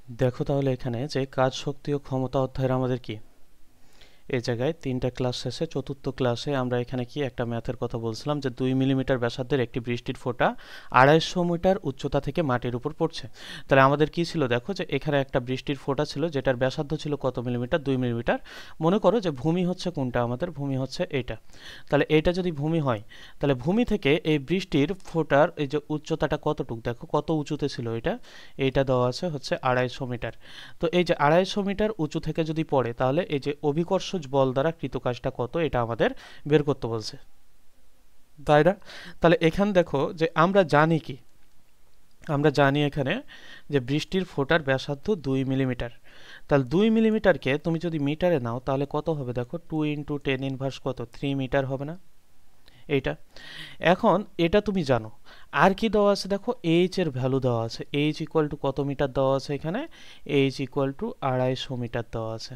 দেখো তাহলে এখানে যে কাজ শক্তি ও ক্ষমতা অধ্যায়ের আমাদের কি এই জায়গায় 3টা ক্লাস শেষে 4র্থ ক্লাসে আমরা এখানে কি একটা ম্যাথের কথা বলছিলাম যে 2 মিলিমিটার ব্যাসার্ধের একটি বৃষ্টির ফোঁটা 250 মিটার উচ্চতা থেকে মাটির উপর পড়ছে। তাহলে আমাদের কি ছিল দেখো যে এখানে একটা বৃষ্টির ফোঁটা ছিল যেটার ব্যাসার্ধ ছিল কত মিলিমিটার, 2 মিলিমিটার। মনে করো যে ভূমি হচ্ছে কোনটা, আমাদের ভূমি হচ্ছে এটা। তাহলে এটা যদি ভূমি হয় তাহলে ভূমি থেকে এই বৃষ্টির ফোঁটার এই যে উচ্চতাটা কতটুকু, দেখো কত উঁচুতে ছিল এটা, এইটা দেওয়া আছে হচ্ছে 250 মিটার। তো এই যে 250 মিটার উঁচু থেকে যদি পড়ে তাহলে এই যে অভিকর্ষজ বল দ্বারা কৃত কাজটা কত এটা আমাদের বের করতে বলছে, তাই না? তাহলে এখানে দেখো যে আমরা জানি কি, আমরা জানি এখানে যে বৃষ্টির ফোঁটার ব্যাসার্ধ 2 মিলিমিটার। তাহলে 2 মিলিমিটারকে তুমি যদি মিটারে নাও তাহলে কত হবে দেখো, 2 ইন্টু 10 ইনভার্স কত, 3 মিটার হবে না এইটা? এখন এটা তুমি জানো। আর কি দেওয়া আছে দেখো, এইচ এর ভ্যালু দেওয়া আছে, এইচ ইকুয়াল টু কত মিটার দেওয়া আছে এখানে, এইচ ইকুয়াল টু 250 মিটার দেওয়া আছে।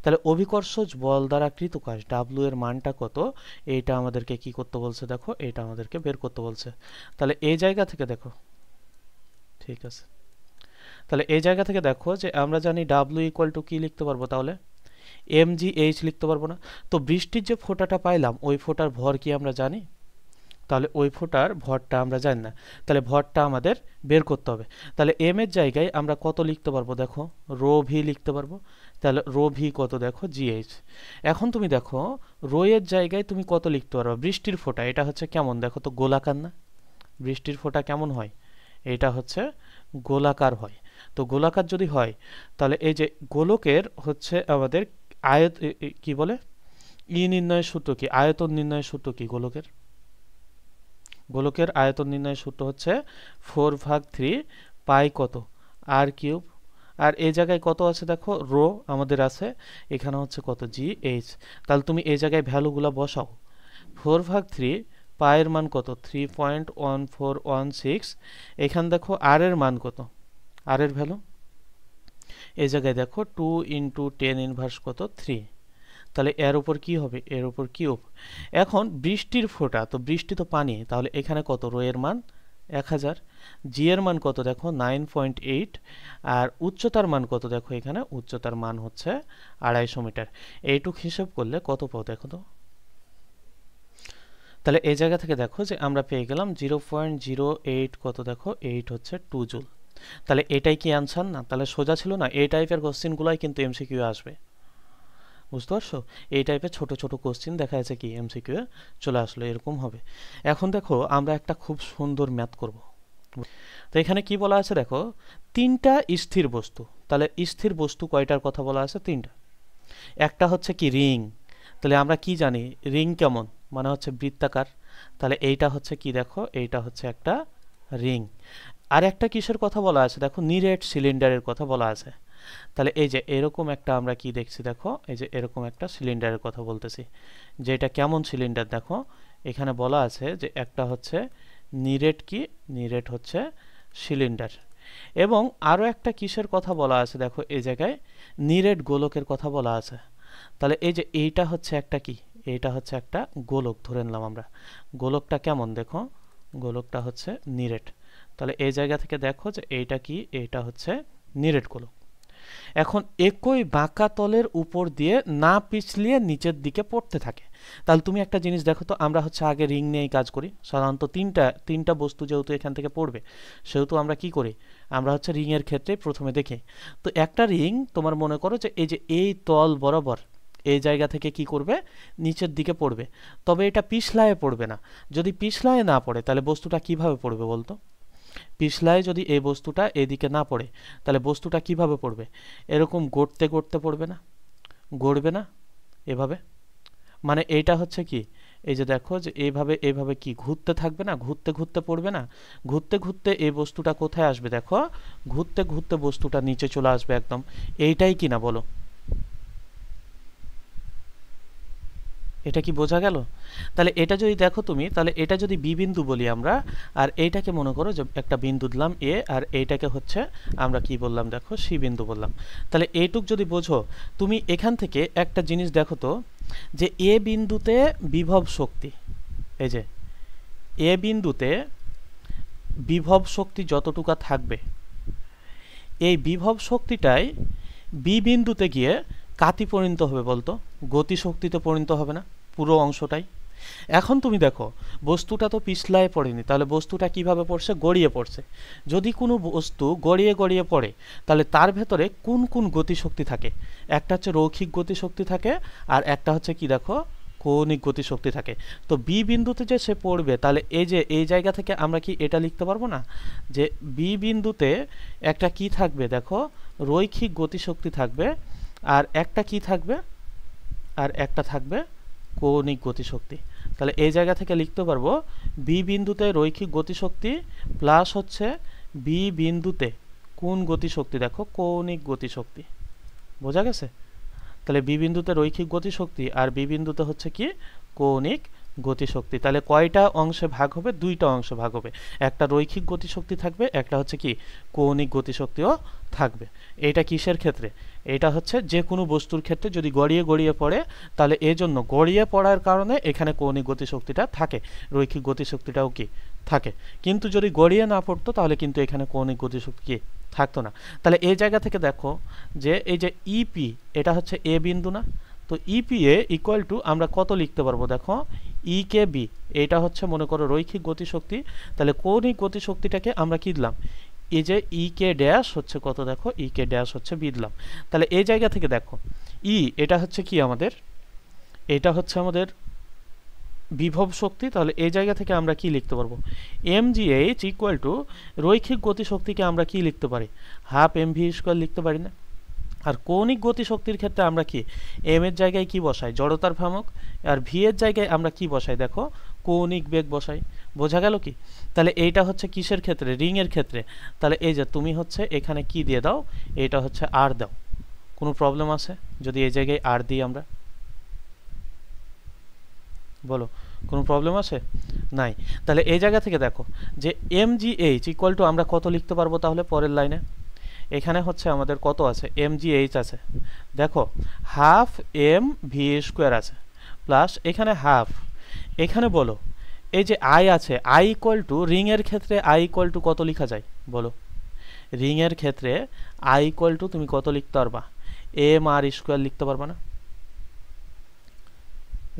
তাহলে অভিকর্ষজ বল দ্বারা কৃত কাজ ডাব্লিউ এর মানটা কত, এইটা আমাদেরকে কি করতে বলছে দেখো, এটা আমাদেরকে বের করতে বলছে। তাহলে এই জায়গা থেকে দেখো, ঠিক আছে, তাহলে এই জায়গা থেকে দেখো যে আমরা জানি ডাব্লিউ ইকুয়াল টু কি লিখতে পারবো, তাহলে এম জি এইচ লিখতে পারবো না? তো বৃষ্টির যে ফোঁটাটা পাইলাম ওই ফোঁটার ভর কি আমরা জানি? তাহলে ওই ফোঁটার ভরটা আমরা জানি না, তাহলে ভরটা আমাদের বের করতে হবে। তাহলে এম এর জায়গায় আমরা কত লিখতে পারবো দেখো, রো ভি লিখতে পারবো। তাহলে রো ভি কত দেখো, জিএইচ। এখন তুমি দেখো রো এর জায়গায় তুমি কত লিখতে পারবে, বৃষ্টির ফোঁটা এটা হচ্ছে কেমন দেখো তো, গোলাকার না? বৃষ্টির ফোঁটা কেমন হয়, এটা হচ্ছে গোলাকার হয়। তো গোলাকার যদি হয় তাহলে এই যে গোলকের হচ্ছে আমাদের আয়ত কি বলে, ই নির্ণয়ের সূত্র কি, আয়তন নির্ণয়ের সূত্র কি গোলকের? গোলকের আয়তন নির্ণয়ের সূত্র হচ্ছে 4/3 পাই কত, আর কিউব। আর এই জায়গায় কত আছে দেখো, রো আমাদের আছে, এখানে হচ্ছে কত, জি এইচ। তাহলে তুমি এই জায়গায় ভ্যালুগুলো বসাও। 4/3 পায়ের মান কত, 3.1416। এখানে দেখো আর এর মান কত, আর এর ভ্যালু এই জায়গায় দেখো 2 ইন্টু 10 ইনভার্স কত, 3। তাহলে এর উপর কি হবে, এর উপর কিউব। এখন বৃষ্টির ফোঁটা, তো বৃষ্টি তো পানি, তাহলে এখানে কত, রো এর মান 1000, জি এর মান কত দেখো 9.8, আর উচ্চতার মান কত দেখো, এখানে উচ্চতার মান হচ্ছে 250 মিটার। এইটুক হিসাব করলে কত পাও দেখো তো। তাহলে এই জায়গা থেকে দেখো যে আমরা পেয়ে গেলাম 0.08 কত দেখো, 8 হচ্ছে 2 জুল। তাহলে এটাই কি অ্যান্সার না? তাহলে সোজা ছিল না? এই টাইপের কোশ্চেনগুলোই কিন্তু এমসিকিউ আসবে, বুঝতে পারছো? এই টাইপের ছোট ছোট কোশ্চেন দেখা যাচ্ছে কি এমসিকিউ চলে আসলো, এরকম হবে। এখন দেখো আমরা একটা খুব সুন্দর ম্যাথ করব। তো এখানে কি বলা আছে দেখো, 3টা স্থির বস্তু। তাহলে স্থির বস্তু কয়টার কথা বলা আছে, 3টা। একটা হচ্ছে কি রিং, তাহলে আমরা কি জানি রিং কেমন, মানে হচ্ছে বৃত্তাকার। তাহলে এইটা হচ্ছে কি দেখো, এইটা হচ্ছে একটা রিং। আর একটা কিসের কথা বলা আছে দেখো, নিরেট সিলিন্ডারের কথা বলা আছে। তাহলে এই যে এরকম একটা আমরা কি দেখছি দেখো, এই যে এরকম একটা সিলিন্ডারের কথা বলতেছি, যে এটা কেমন সিলিন্ডার দেখো, এখানে বলা আছে যে একটা হচ্ছে নিরেট, কি নিরেট হচ্ছে সিলিন্ডার। এবং আরও একটা কিসের কথা বলা আছে দেখো, এই জায়গায় নিরেট গোলকের কথা বলা আছে। তাহলে এই যে এইটা হচ্ছে একটা কি, এইটা হচ্ছে একটা গোলক ধরে নিলাম আমরা। গোলকটা কেমন দেখো, গোলকটা হচ্ছে নিরেট। তাহলে এই জায়গা থেকে দেখো যে এইটা কি, এইটা হচ্ছে নিরেট গোলক। এখন একই বাঁকা তলের উপর দিয়ে না পিছলিয়ে নিচের দিকে পড়তে থাকে। তাহলে তুমি একটা জিনিস দেখো তো, আমরা হচ্ছে আগে রিং নিয়েই কাজ করি সাধারণত, তিনটা বস্তু যেহেতু এখান থেকে পড়বে সেহেতু আমরা কি করি, আমরা হচ্ছে রিং এর ক্ষেত্রে প্রথমে দেখি। তো একটা রিং তোমার মনে করো যে এই যে এই তল বরাবর এই জায়গা থেকে কি করবে, নিচের দিকে পড়বে। তবে এটা পিছলায় পড়বে না। যদি পিছলায় না পড়ে তাহলে বস্তুটা কিভাবে পড়বে বলতো? পিছলায় যদি এই বস্তুটা এদিকে না পড়ে তাহলে বস্তুটা কিভাবে পড়বে, এরকম গড়তে গড়তে পড়বে না, গড়বে না এভাবে। মানে এইটা হচ্ছে কি, এই যে দেখো যে এইভাবে এইভাবে কি ঘুরতে থাকবে না, ঘুরতে ঘুরতে পড়বে না, ঘুরতে ঘুরতে এই বস্তুটা কোথায় আসবে দেখো, ঘুরতে ঘুরতে বস্তুটা নিচে চলে আসবে একদম। এইটাই কি না বলো, এটা কি বোঝা গেল? তাহলে এটা যদি দেখো তুমি, তাহলে এটা যদি বি বিন্দু বলি আমরা, আর এইটাকে মনে করো যে একটা বিন্দু দিলাম এ, আর এইটাকে হচ্ছে আমরা কি বললাম দেখো, সি বিন্দু বললাম। তাহলে এইটুক যদি বোঝো তুমি, এখান থেকে একটা জিনিস দেখো তো, যে এ বিন্দুতে বিভব শক্তি, এই যে এ বিন্দুতে বিভব শক্তি যতটুকু থাকবে, এই বিভব শক্তিটাই বি বিন্দুতে গিয়ে কাতি পরিণত হবে বলতো? গতি শক্তিতে পরিণত হবে না পুরো অংশটাই? এখন তুমি দেখো বস্তুটা তো পিছলায় পড়েনি, তাহলে বস্তুটা কিভাবে পড়ছে? গড়িয়ে পড়ছে। যদি কোনো বস্তু গড়িয়ে গড়িয়ে পড়ে তাহলে তার ভেতরে কোন কোন গতিশক্তি থাকে? একটা হচ্ছে রৈখিক গতিশক্তি থাকে, আর একটা হচ্ছে কি দেখো, কৌণিক গতিশক্তি থাকে। তো বি বিন্দুতে যে সে পড়বে, তাহলে এই যে এই জায়গা থেকে আমরা কি এটা লিখতে পারবো না যে বি বিন্দুতে একটা কি থাকবে দেখো, রৈখিক গতিশক্তি থাকবে, আর একটা কি থাকবে, আর একটা থাকবে কৌণিক গতিশক্তি। তাহলে এই জায়গা থেকে লিখতে পারবো বি বিন্দুতে রৈখিক গতিশক্তি প্লাস হচ্ছে বি বিন্দুতে কোন গতিশক্তি দেখো, কৌণিক গতিশক্তি। বোঝা গেছে? তাহলে বি বিন্দুতে রৈখিক গতিশক্তি আর বি বিন্দুতে হচ্ছে কি কৌণিক গতিশক্তি। তাহলে কয়টা অংশে ভাগ হবে? দুইটা অংশে ভাগ হবে। একটা রৈখিক গতিশক্তি থাকবে, একটা হচ্ছে কি কৌণিক গতিশক্তিও থাকবে। এটা কিসের ক্ষেত্রে? এটা হচ্ছে যে কোনো বস্তুর ক্ষেত্রে যদি গড়িয়ে গড়িয়ে পড়ে, তাহলে এই জন্য গড়িয়ে পড়ার কারণে এখানে কৌণিক গতিশক্তিটা থাকে, রৈখিক গতিশক্তিটাও কি থাকে। কিন্তু যদি গড়িয়ে না পড়তো তাহলে কিন্তু এখানে কৌণিক গতিশক্তি কি থাকতো না। তাহলে এই জায়গা থেকে দেখো যে এই যে ইপি, এটা হচ্ছে এ বিন্দু না? তো ইপি এ ইকুয়াল টু আমরা কত লিখতে পারবো দেখো, ই কে বি। এটা হচ্ছে মনে করো রৈখিক গতিশক্তি, তাহলে কৌণিক গতিশক্তিটাকে আমরা কি দিলাম? এই যে ই কে ড্যাশ হচ্ছে কত দেখো, ই কে ড্যাশ হচ্ছে বি দিলাম। তাহলে এই জায়গা থেকে দেখো ই, এটা হচ্ছে কি আমাদের, এটা হচ্ছে আমাদের বিভব শক্তি। তাহলে এই জায়গা থেকে আমরা কি লিখতে পারবো? M G H equal to রৈখিক গতিশক্তিকে আমরা কি লিখতে পারি? হাফ এম ভি স্কোয়ার লিখতে পারি না? আর কৌণিক গতিশক্তির ক্ষেত্রে আমরা কি এম এর জায়গায় কি বসাই? জড়তার ভ্রামক। আর ভি এর জায়গায় আমরা কি বসাই দেখো, কৌণিক বেগ বসাই। বোঝা গেল কি? তাহলে এইটা হচ্ছে কিসের ক্ষেত্রে? রিং এর ক্ষেত্রে। তাহলে এই যে তুমি হচ্ছে এখানে কি দিয়ে দাও, এটা হচ্ছে আর দাও। কোনো প্রবলেম আছে যদি এই জায়গায় আর দিই আমরা? বলো, কোনো প্রবলেম আছে? নাই। তাহলে এই জায়গা থেকে দেখো যে M G H equal to আমরা কত লিখতে পারবো তাহলে পরের লাইনে? এখানে হচ্ছে আমাদের কত আছে? এম জি এইচ আছে দেখো, হাফ এম ভি স্কোয়ার আছে, প্লাস এখানে হাফ, এখানে বলো এই যে আই আছে, আই ইকুয়াল টু রিং এর ক্ষেত্রে আই ইকুয়াল টু কত লেখা যায় বলো? রিং এর ক্ষেত্রে আই ইকুয়াল টু তুমি কত লিখতে পারবা? এম আর স্কোয়ার লিখতে পারবা না?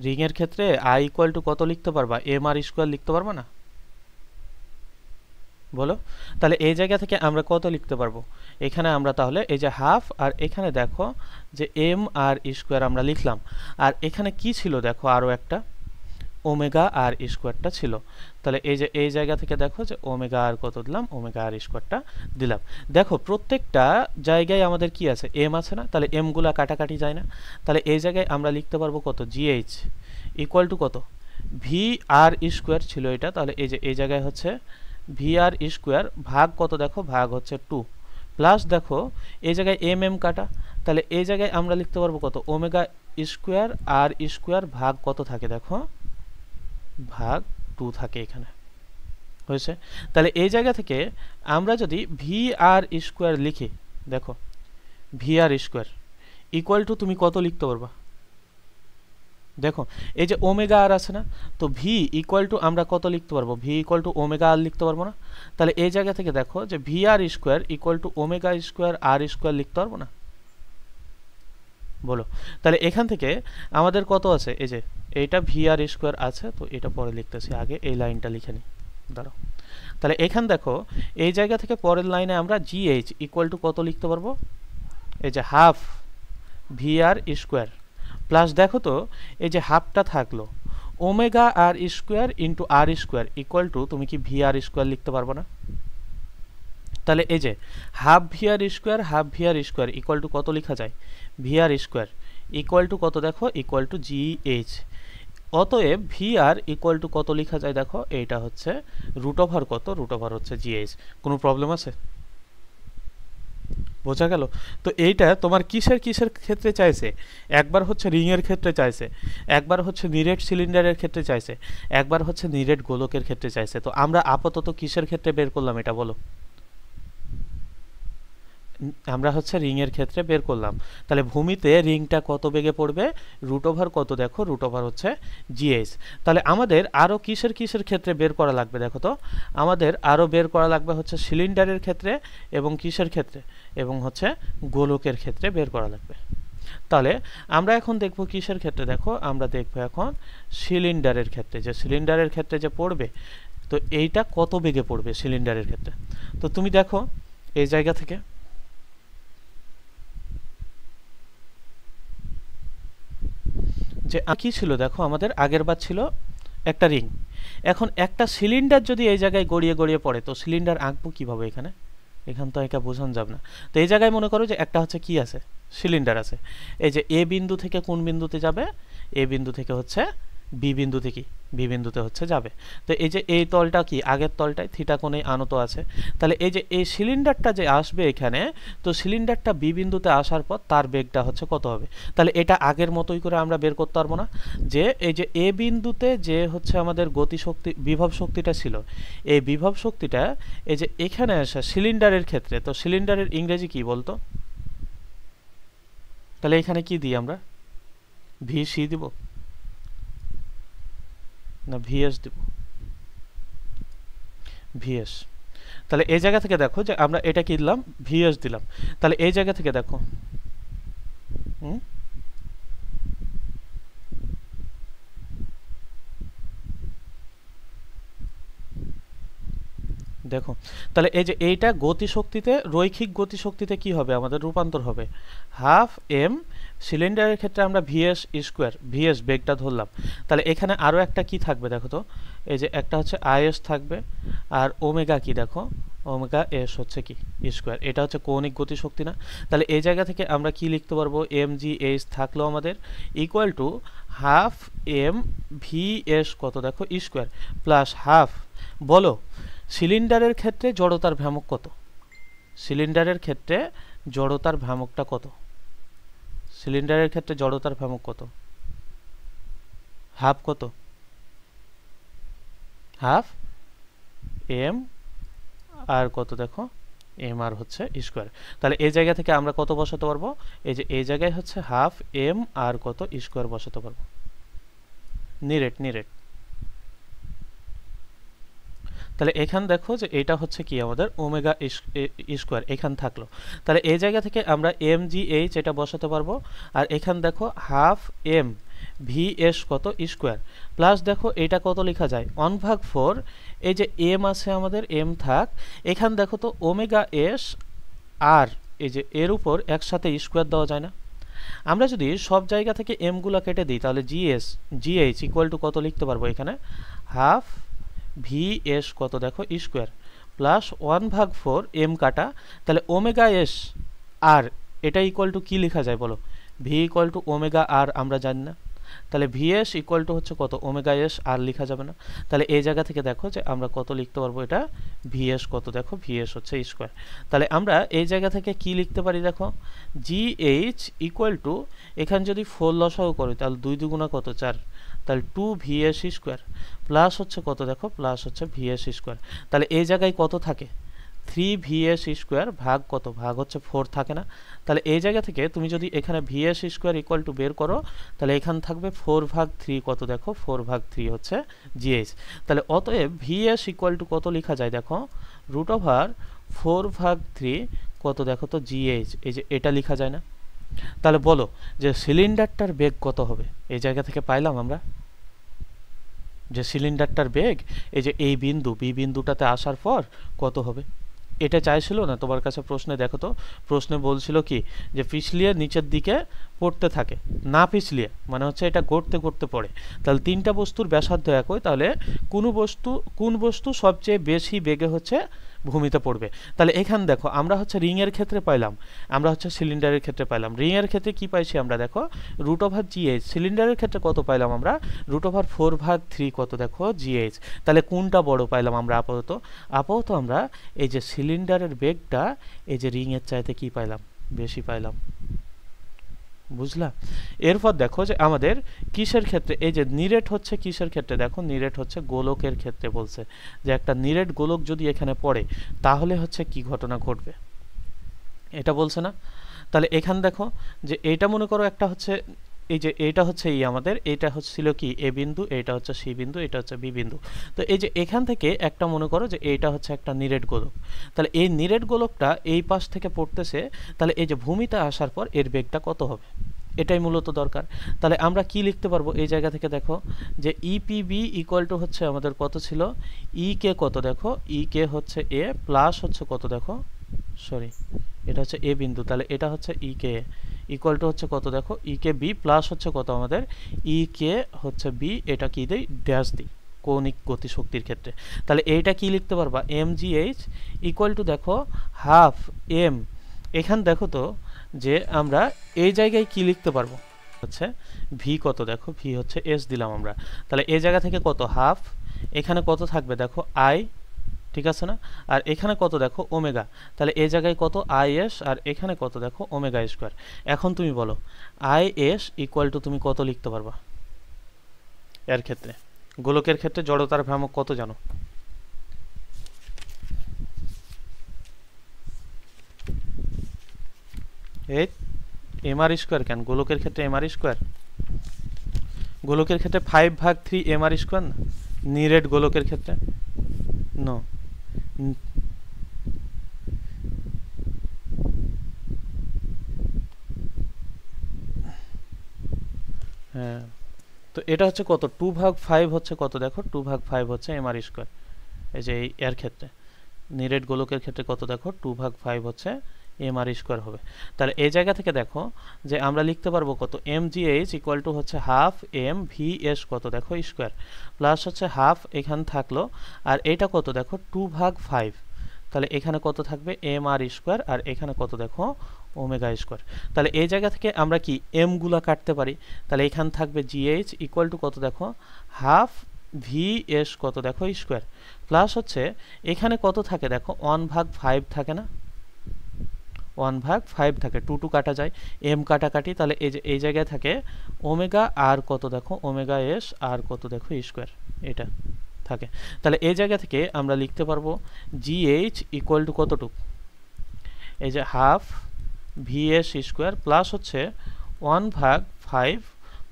রিং এর ক্ষেত্রে আই ইকুয়াল টু কত লিখতে পারবা? এম আর স্কোয়ার লিখতে পারবা না? বলো। তাহলে এই জায়গা থেকে আমরা কত লিখতে পারবো? এখানে আমরা তাহলে এই যে হাফ, আর এখানে দেখো যে এম আর স্কোয়ার আমরা লিখলাম, আর এখানে কি ছিল দেখো, আরও একটা ওমেগা আর স্কোয়ারটা ছিল। তাহলে এই যে এই জায়গা থেকে দেখো যে ওমেগা আর কত দিলাম, ওমেগা আর স্কোয়ারটা দিলাম। দেখো প্রত্যেকটা জায়গায় আমাদের কি আছে? এম আছে না? তাহলে এম গুলা কাটাকাটি যায় না? তাহলে এই জায়গায় আমরা লিখতে পারবো কত? জিএইচ ইকুয়াল টু কত? ভি আর স্কোয়ার ছিল এটা। তাহলে এই যে এই জায়গায় হচ্ছে ভি আর স্কোয়ার ভাগ কত দেখো, ভাগ হচ্ছে 2, প্লাস দেখো এই জায়গায় এম এম কাটা, তাহলে এই জায়গায় আমরা লিখতে পারবো কত? ওমেগা স্কোয়ার আর স্কোয়ার ভাগ কত থাকে দেখো, ভাগ 2 থাকে এখানে। হয়েছে? তাহলে এই জায়গা থেকে আমরা যদি ভি আর স্কোয়ার লিখি দেখো, V R square equal to তুমি কত লিখতে পারবা দেখো? এই যে ওমেগা আর আছে না? তো ভি ইকুয়াল টু আমরা কত লিখতে পারবো? V equal to omega R লিখতে পারবো না? তাহলে এই জায়গা থেকে দেখো যে V R square equal to omega square R square লিখতে পারবো না? বলো। তাহলে এখান থেকে আমাদের কত আছে? এই যে এইটা ভি আর স্কোয়ার আছে, তো এটা পরে লিখতেছি, আগে এই লাইনটা লিখে নিই, দাঁড়াও। তাহলে এখান দেখো এই জায়গা থেকে পরের লাইনে আমরা জি এইচ ইকুয়াল টু কত লিখতে পারবো? এই যে half V R square, plus দেখো তো এই যে হাফটা থাকলো, omega R square into R square equal to তুমি কি ভি আর স্কোয়ার লিখতে পারবো না? তাহলে এই যে half V R square, half V R square equal to কত লেখা যায়? V R square equal to কত দেখো, ইকুয়াল টু জি এইচ। অতএব ভি আর ইকুয়াল টু কত লেখা যায় দেখো, এইটা হচ্ছে রুট ওভার কত? রুট ওভার হচ্ছে জি এইচ। কোনো প্রবলেম আছে? বোঝা গেল? তো এইটা তোমার কিসের কিসের ক্ষেত্রে চাইছে? একবার হচ্ছে রিং এর ক্ষেত্রে চাইছে, একবার হচ্ছে নিরেট সিলিন্ডারের ক্ষেত্রে চাইছে, একবার হচ্ছে নিরেট গোলকের ক্ষেত্রে চাইছে। তো আমরা আপাতত কিসের ক্ষেত্রে বের করলাম এটা বলো? আমরা হচ্ছে রিং এর ক্ষেত্রে বের করলাম। তাহলে ভূমিতে রিংটা কত বেগে পড়বে, রুট ওভার কত, দেখো রুট ওভার হচ্ছে জিএইচ। তাহলে আমাদের আরও কিসের ক্ষেত্রে বের করা লাগবে, দেখো তো আমাদের আরও বের করা লাগবে হচ্ছে সিলিন্ডারের ক্ষেত্রে এবং কিসের ক্ষেত্রে, এবং হচ্ছে গোলকের ক্ষেত্রে বের করা লাগবে। তাহলে আমরা এখন দেখব কিসের ক্ষেত্রে, দেখো আমরা দেখব এখন সিলিন্ডারের ক্ষেত্রে, যে সিলিন্ডারের ক্ষেত্রে যে পড়বে, তো এইটা কত বেগে পড়বে সিলিন্ডারের ক্ষেত্রে। তো তুমি দেখো এই জায়গা থেকে যে কি ছিল, দেখো আমাদের আগের বার ছিল একটা রিং, এখন একটা সিলিন্ডার যদি এই জায়গায় গড়িয়ে গড়িয়ে পড়ে, তো সিলিন্ডার আঁকবো কিভাবে এখানে, এখান তো একা বোঝানো যাবে না। তো এই জায়গায় মনে করো যে একটা হচ্ছে কি আছে, সিলিন্ডার আছে। এই যে এ বিন্দু থেকে কোন বিন্দুতে যাবে, এ বিন্দু থেকে হচ্ছে বি বিন্দুতে, কি বি বিন্দুতে হচ্ছে যাবে। তো এই যে এই তলটা কি আগের তলটায় থিটা কোণে আনত আছে। তাহলে এই যে এই সিলিন্ডারটা যে আসবে এখানে, তো সিলিন্ডারটা বি বিন্দুতে আসার পর তার বেগটা হচ্ছে কত হবে। তাহলে এটা আগের মতোই করে আমরা বের করতে পারবো না, যে এই যে এ বিন্দুতে যে হচ্ছে আমাদের গতিশক্তি বিভব শক্তিটা ছিল, এই বিভব শক্তিটা এই যে এখানে আসে সিলিন্ডারের ক্ষেত্রে, তো সিলিন্ডারের ইংরেজি কি বলতো, তাহলে এখানে কি দিই আমরা, ভি সি দিব না ভিএস দিব, ভিএস। তাহলে এই জায়গা থেকে দেখো যে আমরা এটা কি দিলাম, ভিএস দিলাম। তাহলে এই জায়গা থেকে দেখো দেখো তাহলে এই যে এইটা গতিশক্তিতে, রৈখিক গতিশক্তিতে কি হবে আমাদের রূপান্তর হবে, হাফ এম সিলিন্ডারের ক্ষেত্রে আমরা ভিএস স্কোয়ার, ভিএস বেগটা ধরলাম। তাহলে এখানে আরও একটা কি থাকবে দেখো তো, এই যে একটা হচ্ছে আইএস থাকবে, আর ওমেগা কি দেখো, ওমেগা এস হচ্ছে কি স্কোয়ার, এটা হচ্ছে কৌণিক গতিশক্তি না। তাহলে এই জায়গা থেকে আমরা কি লিখতে পারবো, এম জি এইচ থাকলো আমাদের equal to half M V S কত দেখো স্কোয়ার প্লাস হাফ, বলো সিলিন্ডারের ক্ষেত্রে জড়তার ভ্রামক কত, সিলিন্ডারের ক্ষেত্রে জড়তার ভ্রামকটা কত, সিলিন্ডারের ক্ষেত্রে জড়তার ভ্রামক কত, হাফ কত, হাফ এম আর কত দেখো এম আর হচ্ছে স্কোয়ার। তাহলে এই জায়গা থেকে আমরা কত বসাতে পারবো, এই যে এই জায়গায় হচ্ছে হাফ এম আর কত স্কোয়ার বসাতে পারবো, নিরেট নিরেট। তাহলে এখান দেখো যে এটা হচ্ছে কি আমাদের ওমেগা স্কোয়ার এখান থাকলো। তাহলে এই জায়গা থেকে আমরা এম জি এইচ এটা বসাতে পারবো, আর এখান দেখো হাফ এম ভি এস কত স্কোয়ার প্লাস দেখো এটা কত লেখা যায় 1/4, এই যে এম আছে আমাদের এম থাক, এখান দেখো তো ওমেগা এস আর এই যে এর উপর একসাথে স্কোয়ার দেওয়া যায় না। আমরা যদি সব জায়গা থেকে এমগুলো কেটে দিই, তাহলে জিএইচ ইকুয়াল টু কত লিখতে পারবো এখানে, হাফ ভি এস কত দেখো স্কোয়ার প্লাস 1/4 এম কাটা, তাহলে ওমেগা এস আর এটা ইকুয়াল টু কী লেখা যায় বলো, ভি ইকুয়াল টু ওমেগা আর আমরা জানি না, তাহলে ভিএস ইকুয়াল টু হচ্ছে কত ওমেগা এস আর লেখা যাবে না। তাহলে এই জায়গা থেকে দেখো যে আমরা কত লিখতে পারবো, এটা ভিএস কত দেখো, ভিএস হচ্ছে স্কোয়ার। তাহলে আমরা এই জায়গা থেকে কি লিখতে পারি দেখো, জিএইচ ইকুয়াল টু এখানে যদি 4 লসাগু করি তাহলে 2 দুগুণা কত 4, তাহলে 2 ভিএস স্কোয়ার প্লাস হচ্ছে কত দেখো, প্লাস হচ্ছে ভিএস স্কোয়ার। তাহলে এই জায়গায় কত থাকে, 3 ভিএস স্কোয়ার ভাগ কত, ভাগ হচ্ছে 4 থাকে না। তাহলে এই জায়গা থেকে তুমি যদি এখানে ভিএস স্কোয়ার ইকুয়াল টু বের করো, তাহলে এখানে থাকবে 4/3 কত দেখো, 4/3 হচ্ছে জিএইচ। তাহলে অতএব ভিএস ইকুয়াল টু কত লেখা যায় দেখো, √4/3 কত দেখো তো জিএইচ, এই যে এটা লেখা যায় না। তাহলে বলো যে সিলিন্ডারটার বেগ কত হবে, এই জায়গা থেকে পাইলাম আমরা যে সিলিন্ডারটার বেগ এই যে এই বিন্দু বি বিন্দুটাতে আসার পর কত হবে। এটা চাইছিল না তোমার কাছে প্রশ্নে, দেখো তো প্রশ্নে বলছিল কি যে পিছলিয়ে নিচের দিকে পড়তে থাকে, না পিছলিয়ে মানে হচ্ছে এটা গড়তে গড়তে পড়ে। তাহলে তিনটা বস্তুর ব্যাসার্ধ একই, তাহলে কোন বস্তু সবচেয়ে বেশি বেগে হচ্ছে ভূমিতে পড়বে। তাহলে এখান দেখো আমরা হচ্ছে রিং এর ক্ষেত্রে পাইলাম, আমরা হচ্ছে সিলিন্ডারের ক্ষেত্রে পাইলাম। রিং এর ক্ষেত্রে কি পাইছি আমরা দেখো √জিএইচ, সিলিন্ডারের ক্ষেত্রে কত পাইলাম আমরা √4/3 কত দেখো জিএইচ। তাহলে কোনটা বড় পাইলাম আমরা আপাতত আমরা এই যে সিলিন্ডারের বেগটা এই যে রিং এর চাইতে কি পাইলাম, বেশি পাইলাম, বুঝলা। এরপর দেখো যে আমাদের কিসের ক্ষেত্রে, এই যে নিরেট হচ্ছে কিসের ক্ষেত্রে দেখো, নিরেট হচ্ছে গোলকের ক্ষেত্রে বলছে যে একটা নিরেট গোলক যদি এখানে পড়ে তাহলে হচ্ছে কি ঘটনা ঘটবে। এটা বলছে না? তাহলে এখানে দেখো যে এইটা মনে করো একটা হচ্ছে, এই যে এইটা হচ্ছে আমাদের এইটা হচ্ছিল কি এ বিন্দু, এইটা হচ্ছে সি বিন্দু, এটা হচ্ছে বি বিন্দু। তো এই যে এখান থেকে একটা মনে করো যে এইটা হচ্ছে একটা নিরেট গোলক। তাহলে এই নিরেট গোলকটা এই পাশ থেকে পড়তেছে, তাহলে এই যে ভূমিতে আসার পর এর বেগটা কত হবে, এটাই মূলত দরকার। তাহলে আমরা কি লিখতে পারবো এই জায়গা থেকে, দেখো যে ইপিবি ইকুয়াল টু হচ্ছে আমাদের কত ছিল, ই কে কত, দেখো ই কে হচ্ছে এ প্লাস হচ্ছে কত, দেখো সরি এটা হচ্ছে এ বিন্দু, তাহলে এটা হচ্ছে ই কে ইকুয়াল টু হচ্ছে কত, দেখো ই কে বি প্লাস হচ্ছে কত আমাদের ই কে হচ্ছে বি, এটা কি দেই ড্যাশ দিই কৌণিক গতিশক্তির ক্ষেত্রে। তাহলে এইটা কি লিখতে পারবা, M G H equal to দেখো হাফ এম, এখান দেখো তো যে আমরা এই জায়গায় কি লিখতে পারবো হচ্ছে ভি কত, দেখো ভি হচ্ছে এস দিলাম আমরা, তাহলে এই জায়গা থেকে কত হাফ, এখানে কত থাকবে দেখো আই, ঠিক আছে না, আর এখানে কত দেখো ওমেগা, তাহলে এই জায়গায় কত আই এস আর এখানে কত দেখো ওমেগা স্কোয়ার। এখন তুমি বলো আই এস ইকুয়াল টু তুমি কত লিখতে পারবা এর ক্ষেত্রে, গোলকের ক্ষেত্রে জড়তার ভ্রামক কত জানো, এই এম আর স্কোয়ার, কেন গোলকের ক্ষেত্রে এম আর স্কোয়ার, গোলকের ক্ষেত্রে 5/3 এম আর স্কোয়ার না, নিরেট গোলকের ক্ষেত্রে নো। হ্যাঁ, তো এটা হচ্ছে কত 2/5 হচ্ছে কত, দেখো 2/5 হচ্ছে এম আর স্কোয়ার, এই যে এই এর ক্ষেত্রে নিরেট গোলকের ক্ষেত্রে কত দেখো 2/5 হচ্ছে এম আর স্কোয়ার হবে। তাহলে এই জায়গা থেকে দেখো যে আমরা লিখতে পারবো কত M G H equal to হচ্ছে হাফ এম ভি এস কত দেখো স্কোয়ার প্লাস হচ্ছে হাফ এখানে থাকলো, আর এটা কত দেখো 2/5, তাহলে এখানে কত থাকবে এম আর স্কোয়ার আর এখানে কত দেখো ওমেগা স্কোয়ার। তাহলে এই জায়গা থেকে আমরা কি এম গুলা কাটতে পারি, তাহলে এখানে থাকবে জি এইচ ইকুয়াল টু কত দেখো হাফ ভি এস কত দেখো স্কোয়ার প্লাস হচ্ছে এখানে কত থাকে দেখো 1/5 থাকে না, 1/5 থাকে, 2 কাটা যায়, এম কাটাকাটি, তাহলে এই যে এই জায়গায় থাকে ওমেগা আর কত দেখো ওমেগা এস আর কত দেখো স্কোয়ার এটা থাকে। তাহলে এই জায়গা থেকে আমরা লিখতে পারবো জি এইচ ইকুয়াল টু কতটুক, এই যে half V S square plus হচ্ছে 1/5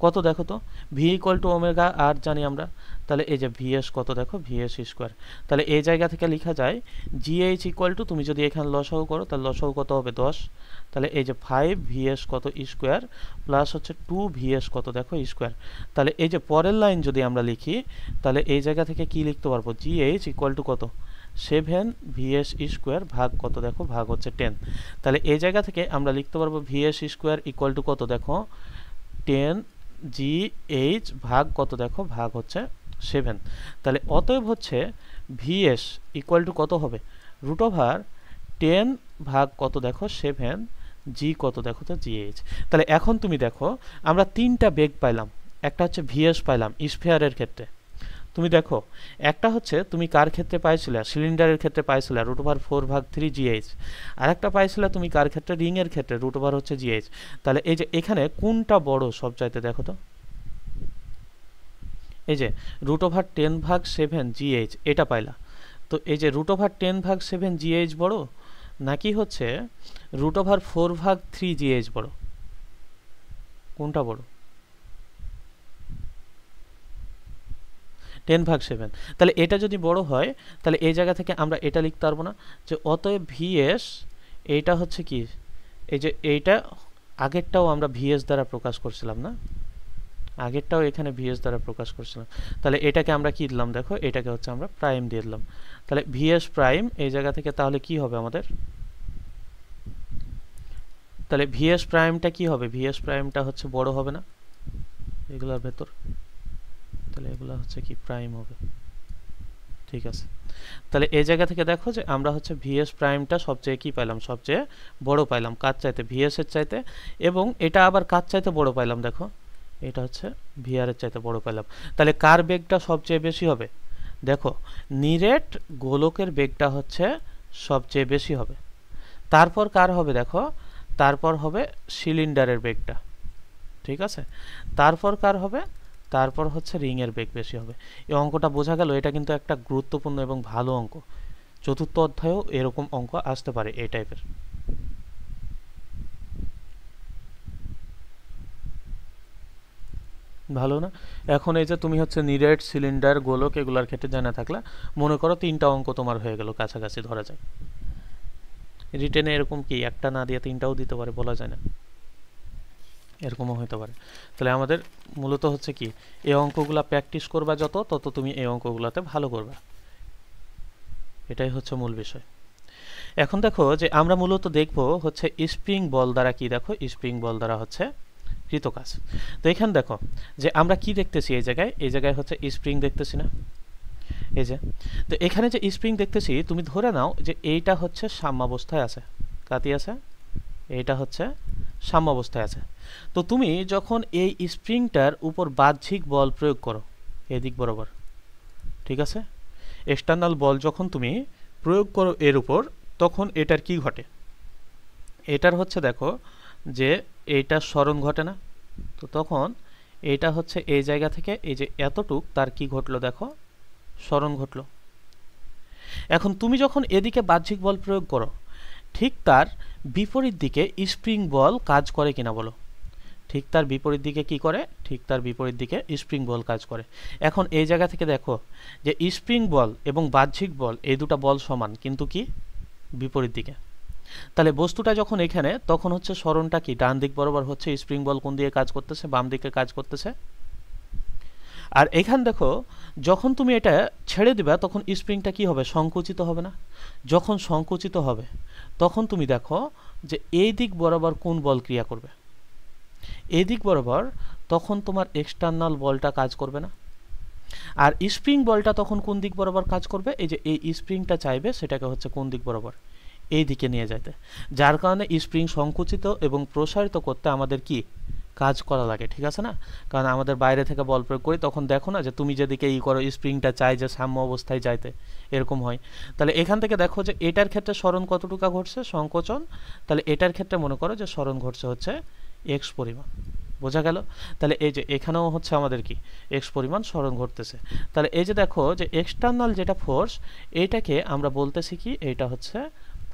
কত দেখো তো ভি ইকুয়াল টু ওমেগা আর জানি আমরা, তাহলে এই যে ভিএস কত দেখো ভিএস স্কোয়ার। তাহলে এই জায়গা থেকে লেখা যায় জিএইচ ইকুয়াল টু, তুমি যদি এখানে লসাগু করো তাহলে লসাগু কত হবে 10, তাহলে এই যে 5 ভিএস কত স্কোয়ার প্লাস হচ্ছে 2 ভিএস কত দেখো স্কোয়ার। তাহলে এই যে পরের লাইন যদি আমরা লিখি তাহলে এই জায়গা থেকে কি লিখতে পারবো জিএইচ ইকুয়াল টু কত 7 ভিএস স্কোয়ার ভাগ কত দেখো ভাগ হচ্ছে 10। তাহলে এই জায়গা থেকে আমরা লিখতে পারবো ভিএস স্কোয়ার ইকুয়াল টু কত দেখো 10 জি এইচ ভাগ কত দেখো ভাগ হচ্ছে 7। তাহলে অতএব হচ্ছে ভিএস ইকুয়াল টু কত হবে √10 ভাগ কত দেখো 7 জি কত দেখো তো জিএইচ। তাহলে এখন তুমি দেখো আমরা তিনটা বেগ পাইলাম, একটা হচ্ছে ভিএস পাইলাম স্ফিয়ারের ক্ষেত্রে, তুমি দেখো একটা হচ্ছে তুমি কার ক্ষেত্রে পাইছিলে সিলিন্ডারের ক্ষেত্রে পাইছিলে √4/3 জিএইচ, আর একটা পাইছিলে তুমি কার ক্ষেত্রে রিং এর ক্ষেত্রে √ হচ্ছে জিএইচ। তাহলে এই যে এখানে কোনটা বড় সব চাইতে দেখো তো, এই যে √10/7 জিএইচ এটা পাইলা, তো এই যে √10/7 জিএইচ বড় নাকি হচ্ছে √4/3 জিএইচ বড়, কোনটা বড়? 10/7। তাহলে এটা যদি বড় হয় তাহলে এই জায়গা থেকে আমরা এটা লিখতে পারবো না যে অতএব ভিএস এইটা হচ্ছে কি, এই যে এইটা আগেরটাও আমরা ভিএস দ্বারা প্রকাশ করছিলাম না, আগেরটাও এখানে ভিএস দ্বারা প্রকাশ করছিলাম, তাহলে এটাকে আমরা কি দিলাম দেখো এটাকে হচ্ছে আমরা প্রাইম দিয়ে দিলাম, তাহলে ভিএস প্রাইম এই জায়গা থেকে তাহলে কি হবে আমাদের, তাহলে ভিএস প্রাইমটা কি হবে, ভিএস প্রাইমটা হচ্ছে বড় হবে না এগুলোর ভেতর, তাহলে এগুলো হচ্ছে কি প্রাইম হবে, ঠিক আছে। তাহলে এই জায়গা থেকে দেখো যে আমরা হচ্ছে ভিএস প্রাইমটা সবচেয়ে কি পাইলাম, সবচেয়ে বড় পাইলাম কার চাইতে ভিএস এর চাইতে, এবং এটা আবার কার চাইতে বড় পাইলাম দেখো এটা হচ্ছে ভিআর এর চাইতে বড় পাইলাম। তাহলে কার বেগটা সবচেয়ে বেশি হবে, দেখো নিরেট গোলকের বেগটা হচ্ছে সবচেয়ে বেশি হবে, তারপর কার হবে দেখো, তারপর হবে সিলিন্ডারের বেগটা, ঠিক আছে, তারপর কার হবে, তারপর হচ্ছে রিং এর বেগ বেশি হবে। এই অঙ্কটা বোঝা গেল, এটা কিন্তু একটা গুরুত্বপূর্ণ এবং ভালো অঙ্ক, চতুর্থ অধ্যায়েও এরকম অঙ্ক আসতে পারে এই টাইপের। ভালো না? এখন এই যে তুমি হচ্ছে নিরেট, সিলিন্ডার, গোলক এগুলার ক্ষেত্রে জানা থাকলা, মনে করো 3টা অঙ্ক তোমার হয়ে গেল কাছাকাছি ধরা যায়। রিটেনে এরকম কি একটা না দিয়ে 3টাও দিতে পারে, বলা যায় না, এরকমও হতে পারে। তাহলে আমাদের মূলত হচ্ছে কি, এই অঙ্কগুলা প্র্যাকটিস করবা যত, তত তুমি এই অঙ্কগুলাতে ভালো করবা, এটাই হচ্ছে মূল বিষয়। এখন দেখো যে আমরা মূলত দেখব হচ্ছে স্প্রিং বল দ্বারা কি, দেখো স্প্রিং বল দ্বারা হচ্ছে কৃতকাজ। তো এখানে দেখো যে আমরা কি দেখতেছি, এই জায়গায় হচ্ছে স্প্রিং দেখতেছি না, এই যে। তো এখানে যে স্প্রিং দেখতেছি, তুমি ধরে নাও যে এইটা হচ্ছে সাম্যাবস্থায় আছে, কাতি আছে, এইটা হচ্ছে সাম্যাবস্থায় আছে। তো তুমি যখন এই স্প্রিংটার উপর বাহ্যিক বল প্রয়োগ করো এদিক বরাবর, ঠিক আছে, এক্সটার্নাল বল যখন তুমি প্রয়োগ করো এর উপর, তখন এটার কি ঘটে, এটার হচ্ছে দেখো যে এইটার স্মরণ ঘটে না। তো তখন এইটা হচ্ছে এই জায়গা থেকে এই যে এতটুক তার কি ঘটলো, দেখো স্মরণ ঘটলো। এখন তুমি যখন এদিকে বাহ্যিক বল প্রয়োগ করো, ঠিক তার বিপরীত দিকে স্প্রিং বল কাজ করে কিনা বলো। ঠিক তার বিপরীত দিকে কি করে, ঠিক তার বিপরীত দিকে স্প্রিং বল কাজ করে। এখন এই জায়গা থেকে দেখো যে স্প্রিং বল এবং বাহ্যিক বল এই দুটা বল সমান, কিন্তু কি বিপরীত দিকে। তাহলে বস্তুটা যখন এখানে, তখন হচ্ছে স্মরণটা কি ডান দিক বরাবর হচ্ছে, স্প্রিং বল কোন দিকে কাজ করতেছে, বাম দিকে কাজ করতেছে। আর এখান দেখো যখন তুমি এটা ছেড়ে দিবা, তখন স্প্রিংটা কি হবে, সংকুচিত হবে না। যখন সংকুচিত হবে তখন তুমি দেখো যে এই দিক বরাবর কোন বল ক্রিয়া করবে, এই দিক বরাবর, তখন তোমার এক্সটার্নাল বলটা কাজ করবে না। আর স্প্রিং বলটা তখন কোন দিক বরাবর কাজ করবে, এই যে এই স্প্রিংটা চাইবে সেটাকে হচ্ছে কোন দিক বরাবর, এই দিকে নিয়ে যাইতে। যার কারণে স্প্রিং সংকুচিত এবং প্রসারিত করতে আমাদের কি কাজ করা লাগে, ঠিক আছে না? কারণ আমাদের বাইরে থেকে বল প্রয়োগ করি, তখন দেখো না যে তুমি যেদিকে ই করো স্প্রিংটা চাই যে সাম্য অবস্থায় যাইতে, এরকম হয়। তাহলে এখান থেকে দেখো যে এটার ক্ষেত্রে স্মরণ কতটুকু ঘটছে, সংকোচন। তাহলে এটার ক্ষেত্রে মনে করো যে স্মরণ ঘটছে হচ্ছে এক্স পরিমাণ, বোঝা গেল? তাহলে এই যে এখানেও হচ্ছে আমাদের কি এক্স পরিমাণ স্মরণ ঘটতেছে। তাহলে এই যে দেখো যে এক্সটার্নাল যেটা ফোর্স, এইটাকে আমরা বলতেছি কি, এইটা হচ্ছে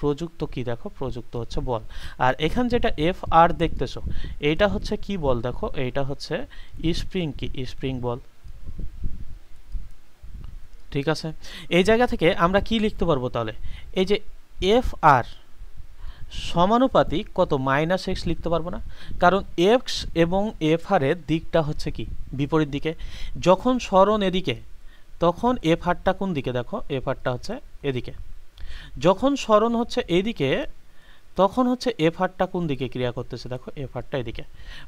প্রযুক্ত কি, দেখো প্রযুক্ত হচ্ছে বল। আর এখান যেটা এফ আর দেখতেছো, এইটা হচ্ছে কি বল, দেখো এইটা হচ্ছে স্প্রিং কি, স্প্রিং বল, ঠিক আছে। এই জায়গা থেকে আমরা কি লিখতে পারবো তাহলে, এই যে এফ আর সমানুপাতিক কত, মাইনাস এক্স লিখতে পারবো না? কারণ এক্স এবং এফ আর এর দিকটা হচ্ছে কি বিপরীত দিকে। যখন স্মরণ এদিকে, তখন এফ আরটা কোন দিকে, দেখো এফ আরটা হচ্ছে এদিকে। যখন স্মরণ হচ্ছে এদিকে, তখন হচ্ছে এফ আরটা কোন দিকে ক্রিয়া করতেছে, দেখো এফ আরটা এদিকে।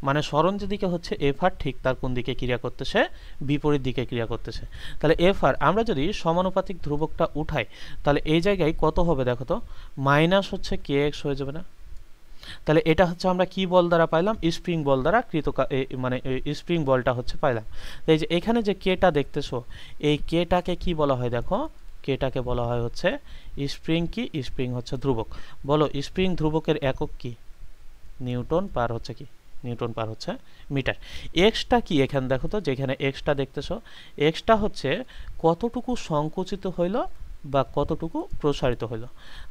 মানে স্মরণ যেদিকে হচ্ছে এফ আর, ঠিক তার কোন দিকে ক্রিয়া করতেছে, বিপরীত দিকে ক্রিয়া করতেছে। তাহলে এফ আর আমরা যদি সমানুপাতিক ধ্রুবকটা উঠাই, তাহলে এই জায়গায় কত হবে দেখো তো, মাইনাস হচ্ছে কে এক্স হয়ে যাবে না? তাহলে এটা হচ্ছে আমরা কি বল দ্বারা পাইলাম, স্প্রিং বল দ্বারা মানে স্প্রিং বলটা হচ্ছে পাইলাম। এই যে এখানে যে কেটা দেখতেছো, এই কেটাকে কি বলা হয়, দেখো কেটাকে বলা হয় হচ্ছে স্প্রিং কি, স্প্রিং হচ্ছে ধ্রুবক। বলো স্প্রিং ধ্রুবকের একক কি, নিউটন পার হচ্ছে কি, নিউটন পার হচ্ছে মিটার। এক্সটা কি এখানে দেখো তো, যেখানে এক্সটা দেখতেছো, এক্সটা হচ্ছে কতটুকু সংকুচিত হইল বা কতটুকু প্রসারিত হইল।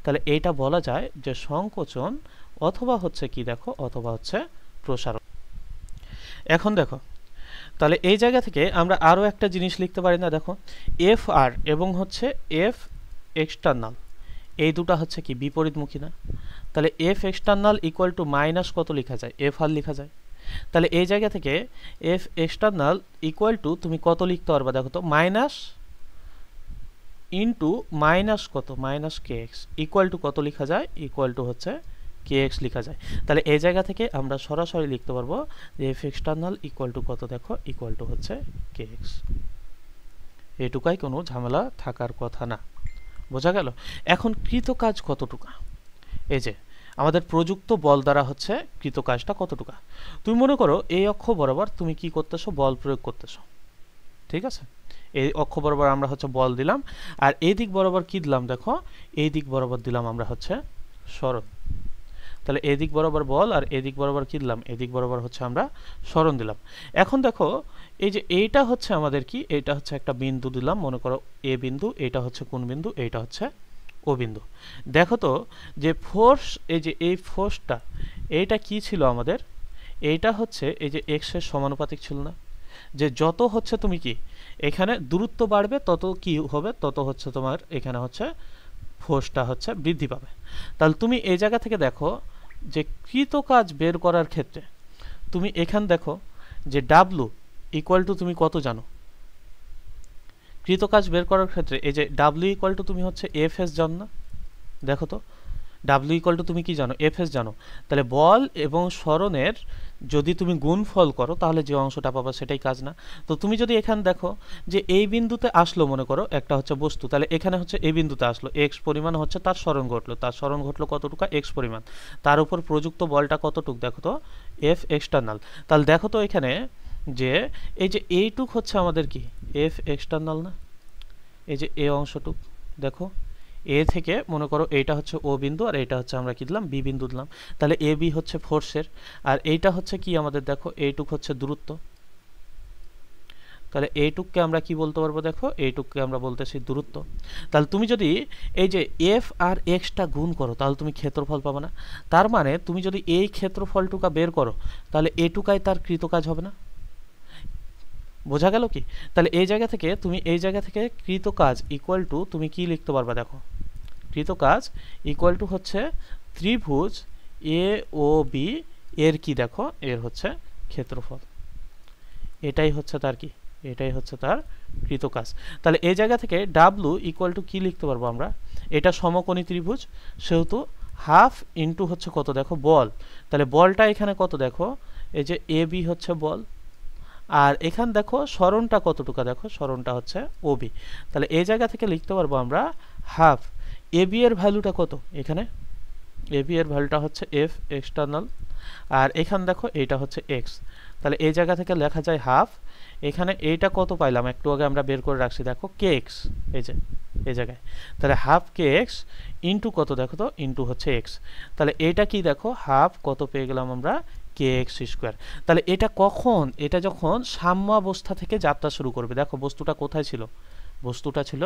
তাহলে এইটা বলা যায় যে সংকোচন অথবা হচ্ছে কি, দেখো অথবা হচ্ছে প্রসারণ। এখন দেখো তাহলে এই জায়গা থেকে আমরা আরও একটা জিনিস লিখতে পারি না, দেখো এফ আর এবং হচ্ছে এফ এক্সটার্নাল, এই দুটা হচ্ছে কি বিপরীতমুখী না? তাহলে F external equal to minus কত লেখা যায়, এফ আর লেখা যায়। তাহলে এই জায়গা থেকে এফ এক্সটার্নাল ইকুয়াল টু তুমি কত লিখতে পারবা, দেখো তো মাইনাস ইন্টু মাইনাস কত, minus K x equal to কত লেখা যায়, ইকুয়াল টু হচ্ছে কে এক্স লেখা যায়। তাহলে এই জায়গা থেকে আমরা সরাসরি লিখতে পারবো যে এফ এক্সটার্নাল ইকুয়াল টু কত, দেখো ইকুয়াল টু হচ্ছে কে এক্স। এটুকাই কোনো ঝামেলা থাকার কথা না, বোঝা গেল? এখন কৃতকাজ কতটুকু, এই যে আমাদের প্রযুক্ত বল দ্বারা হচ্ছে কৃতকাজটা কতটুকু। তুমি মনে করো এই অক্ষ বরাবর তুমি কি করতেছো, বল প্রয়োগ করতেছো, ঠিক আছে। এই অক্ষ বরাবর আমরা হচ্ছে বল দিলাম, আর এই দিক বরাবর কি দিলাম, দেখো এই দিক বরাবর দিলাম আমরা হচ্ছে স্মরণ। তাহলে এই দিক বরাবর বল আর এই দিক বরাবর কি দিলাম, এই দিক বরাবর হচ্ছে আমরা স্মরণ দিলাম। এখন দেখো এই যে এইটা হচ্ছে আমাদের কি, এইটা হচ্ছে একটা বিন্দু দিলাম, মনে করো এ বিন্দু, এইটা হচ্ছে কোন বিন্দু, এইটা হচ্ছে ও বিন্দু। দেখো তো যে ফোর্স, এই যে এই ফোর্সটা এইটা কি ছিল আমাদের, এইটা হচ্ছে এই যে এক্স এর সমানুপাতিক ছিল না? যে যত হচ্ছে তুমি কি এখানে দূরত্ব বাড়বে তত কি হবে, তত হচ্ছে তোমার এখানে হচ্ছে ফোর্সটা হচ্ছে বৃদ্ধি পাবে। তাহলে তুমি এই জায়গা থেকে দেখো যে কৃত কাজ বের করার ক্ষেত্রে তুমি এখান দেখো যে ডাব্লু ইকুয়াল টু তুমি কত জানো কৃত কাজ বের করার ক্ষেত্রে, এই যে ডাব্লু ইকুয়াল টু তুমি হচ্ছে এফ এস জানো না, দেখো তো ডাব্লু ইকুয়াল টু তুমি কি জানো এফ এস জানো। তাহলে বল এবং সরণের যদি তুমি গুণফল করো তাহলে যে অংশটা পাবা সেটাই কাজ না। তো তুমি যদি এখানে দেখো যে এই বিন্দুতে আসলো মনে করো একটা হচ্ছে বস্তু, তাহলে এখানে হচ্ছে এই বিন্দুতে আসলো এক্স পরিমাণ হচ্ছে তার সরণ ঘটলো, তার সরণ ঘটলো কতটুকু এক্স পরিমাণ, তার উপর প্রযুক্ত বলটা কতটুক দেখো তো এফ এক্সটার্নাল। তাহলে দেখো তো এখানে যে এই যে এইটুক হচ্ছে আমাদের কি এফ এক্সটার্নাল না, এই যে এ অংশটুক দেখো এ থেকে মনে করো এইটা হচ্ছে ও বিন্দু আর এইটা হচ্ছে আমরা কি দিলাম বি বিন্দু দিলাম। তাহলে এ বি হচ্ছে ফোর্সের আর এইটা হচ্ছে কি আমাদের দেখো এইটুক হচ্ছে দূরত্ব। তাহলে এইটুককে আমরা কি বলতে পারবো দেখো এইটুককে আমরা বলতেছি দূরত্ব। তাহলে তুমি যদি এই যে এফ আর এক্সটা গুণ করো তাহলে তুমি ক্ষেত্রফল পাবে না। তার মানে তুমি যদি এই ক্ষেত্রফলটুকা বের করো তাহলে এটুকাই তার কৃত কাজ হবে না। বোঝা গেল কি? তাহলে এই জায়গা থেকে তুমি এই জায়গা থেকে কৃত কাজ ইকুয়াল টু তুমি কি লিখতে পারবা দেখো কৃত কাজ ইকুয়াল টু হচ্ছে ত্রিভুজ এ ও বি এর কি দেখো এর হচ্ছে ক্ষেত্রফল, এটাই হচ্ছে তার কি এটাই হচ্ছে তার কৃত কাজ। তাহলে এই জায়গা থেকে ডাব্লু ইকুয়াল টু কি লিখতে পারবো আমরা, এটা সমকোণী ত্রিভুজ সেহেতু হাফ ইন্টু হচ্ছে কত দেখো বল, তাহলে বলটা এখানে কত দেখো এই যে এ বি হচ্ছে বল আর এখান দেখো সরণটা কতটুকু দেখো সরণটা হচ্ছে ওবি। তাহলে এই জায়গা থেকে লিখতে পারবো আমরা হাফ এ বি এর ভ্যালুটা কত এখানে এ বি এর ভ্যালুটা হচ্ছে এফ এক্সটার্নাল আর এখান দেখো এইটা হচ্ছে এক্স। তাহলে এই জায়গা থেকে লেখা যায় হাফ, এখানে এইটা কত পাইলাম একটু আগে আমরা বের করে রাখছি দেখো কে এক্স, এই যে এই জায়গায় তাহলে হাফ কে এক্স ইন্টু কত দেখো তো ইন্টু হচ্ছে এক্স। তাহলে এইটা কি দেখো হাফ কত পেয়ে গেলাম আমরা কে এক্স স্কোয়ার। তাহলে এটা কখন, এটা যখন সাম্যাবস্থা থেকে যাত্রা শুরু করবে, দেখো বস্তুটা কোথায় ছিল বস্তুটা ছিল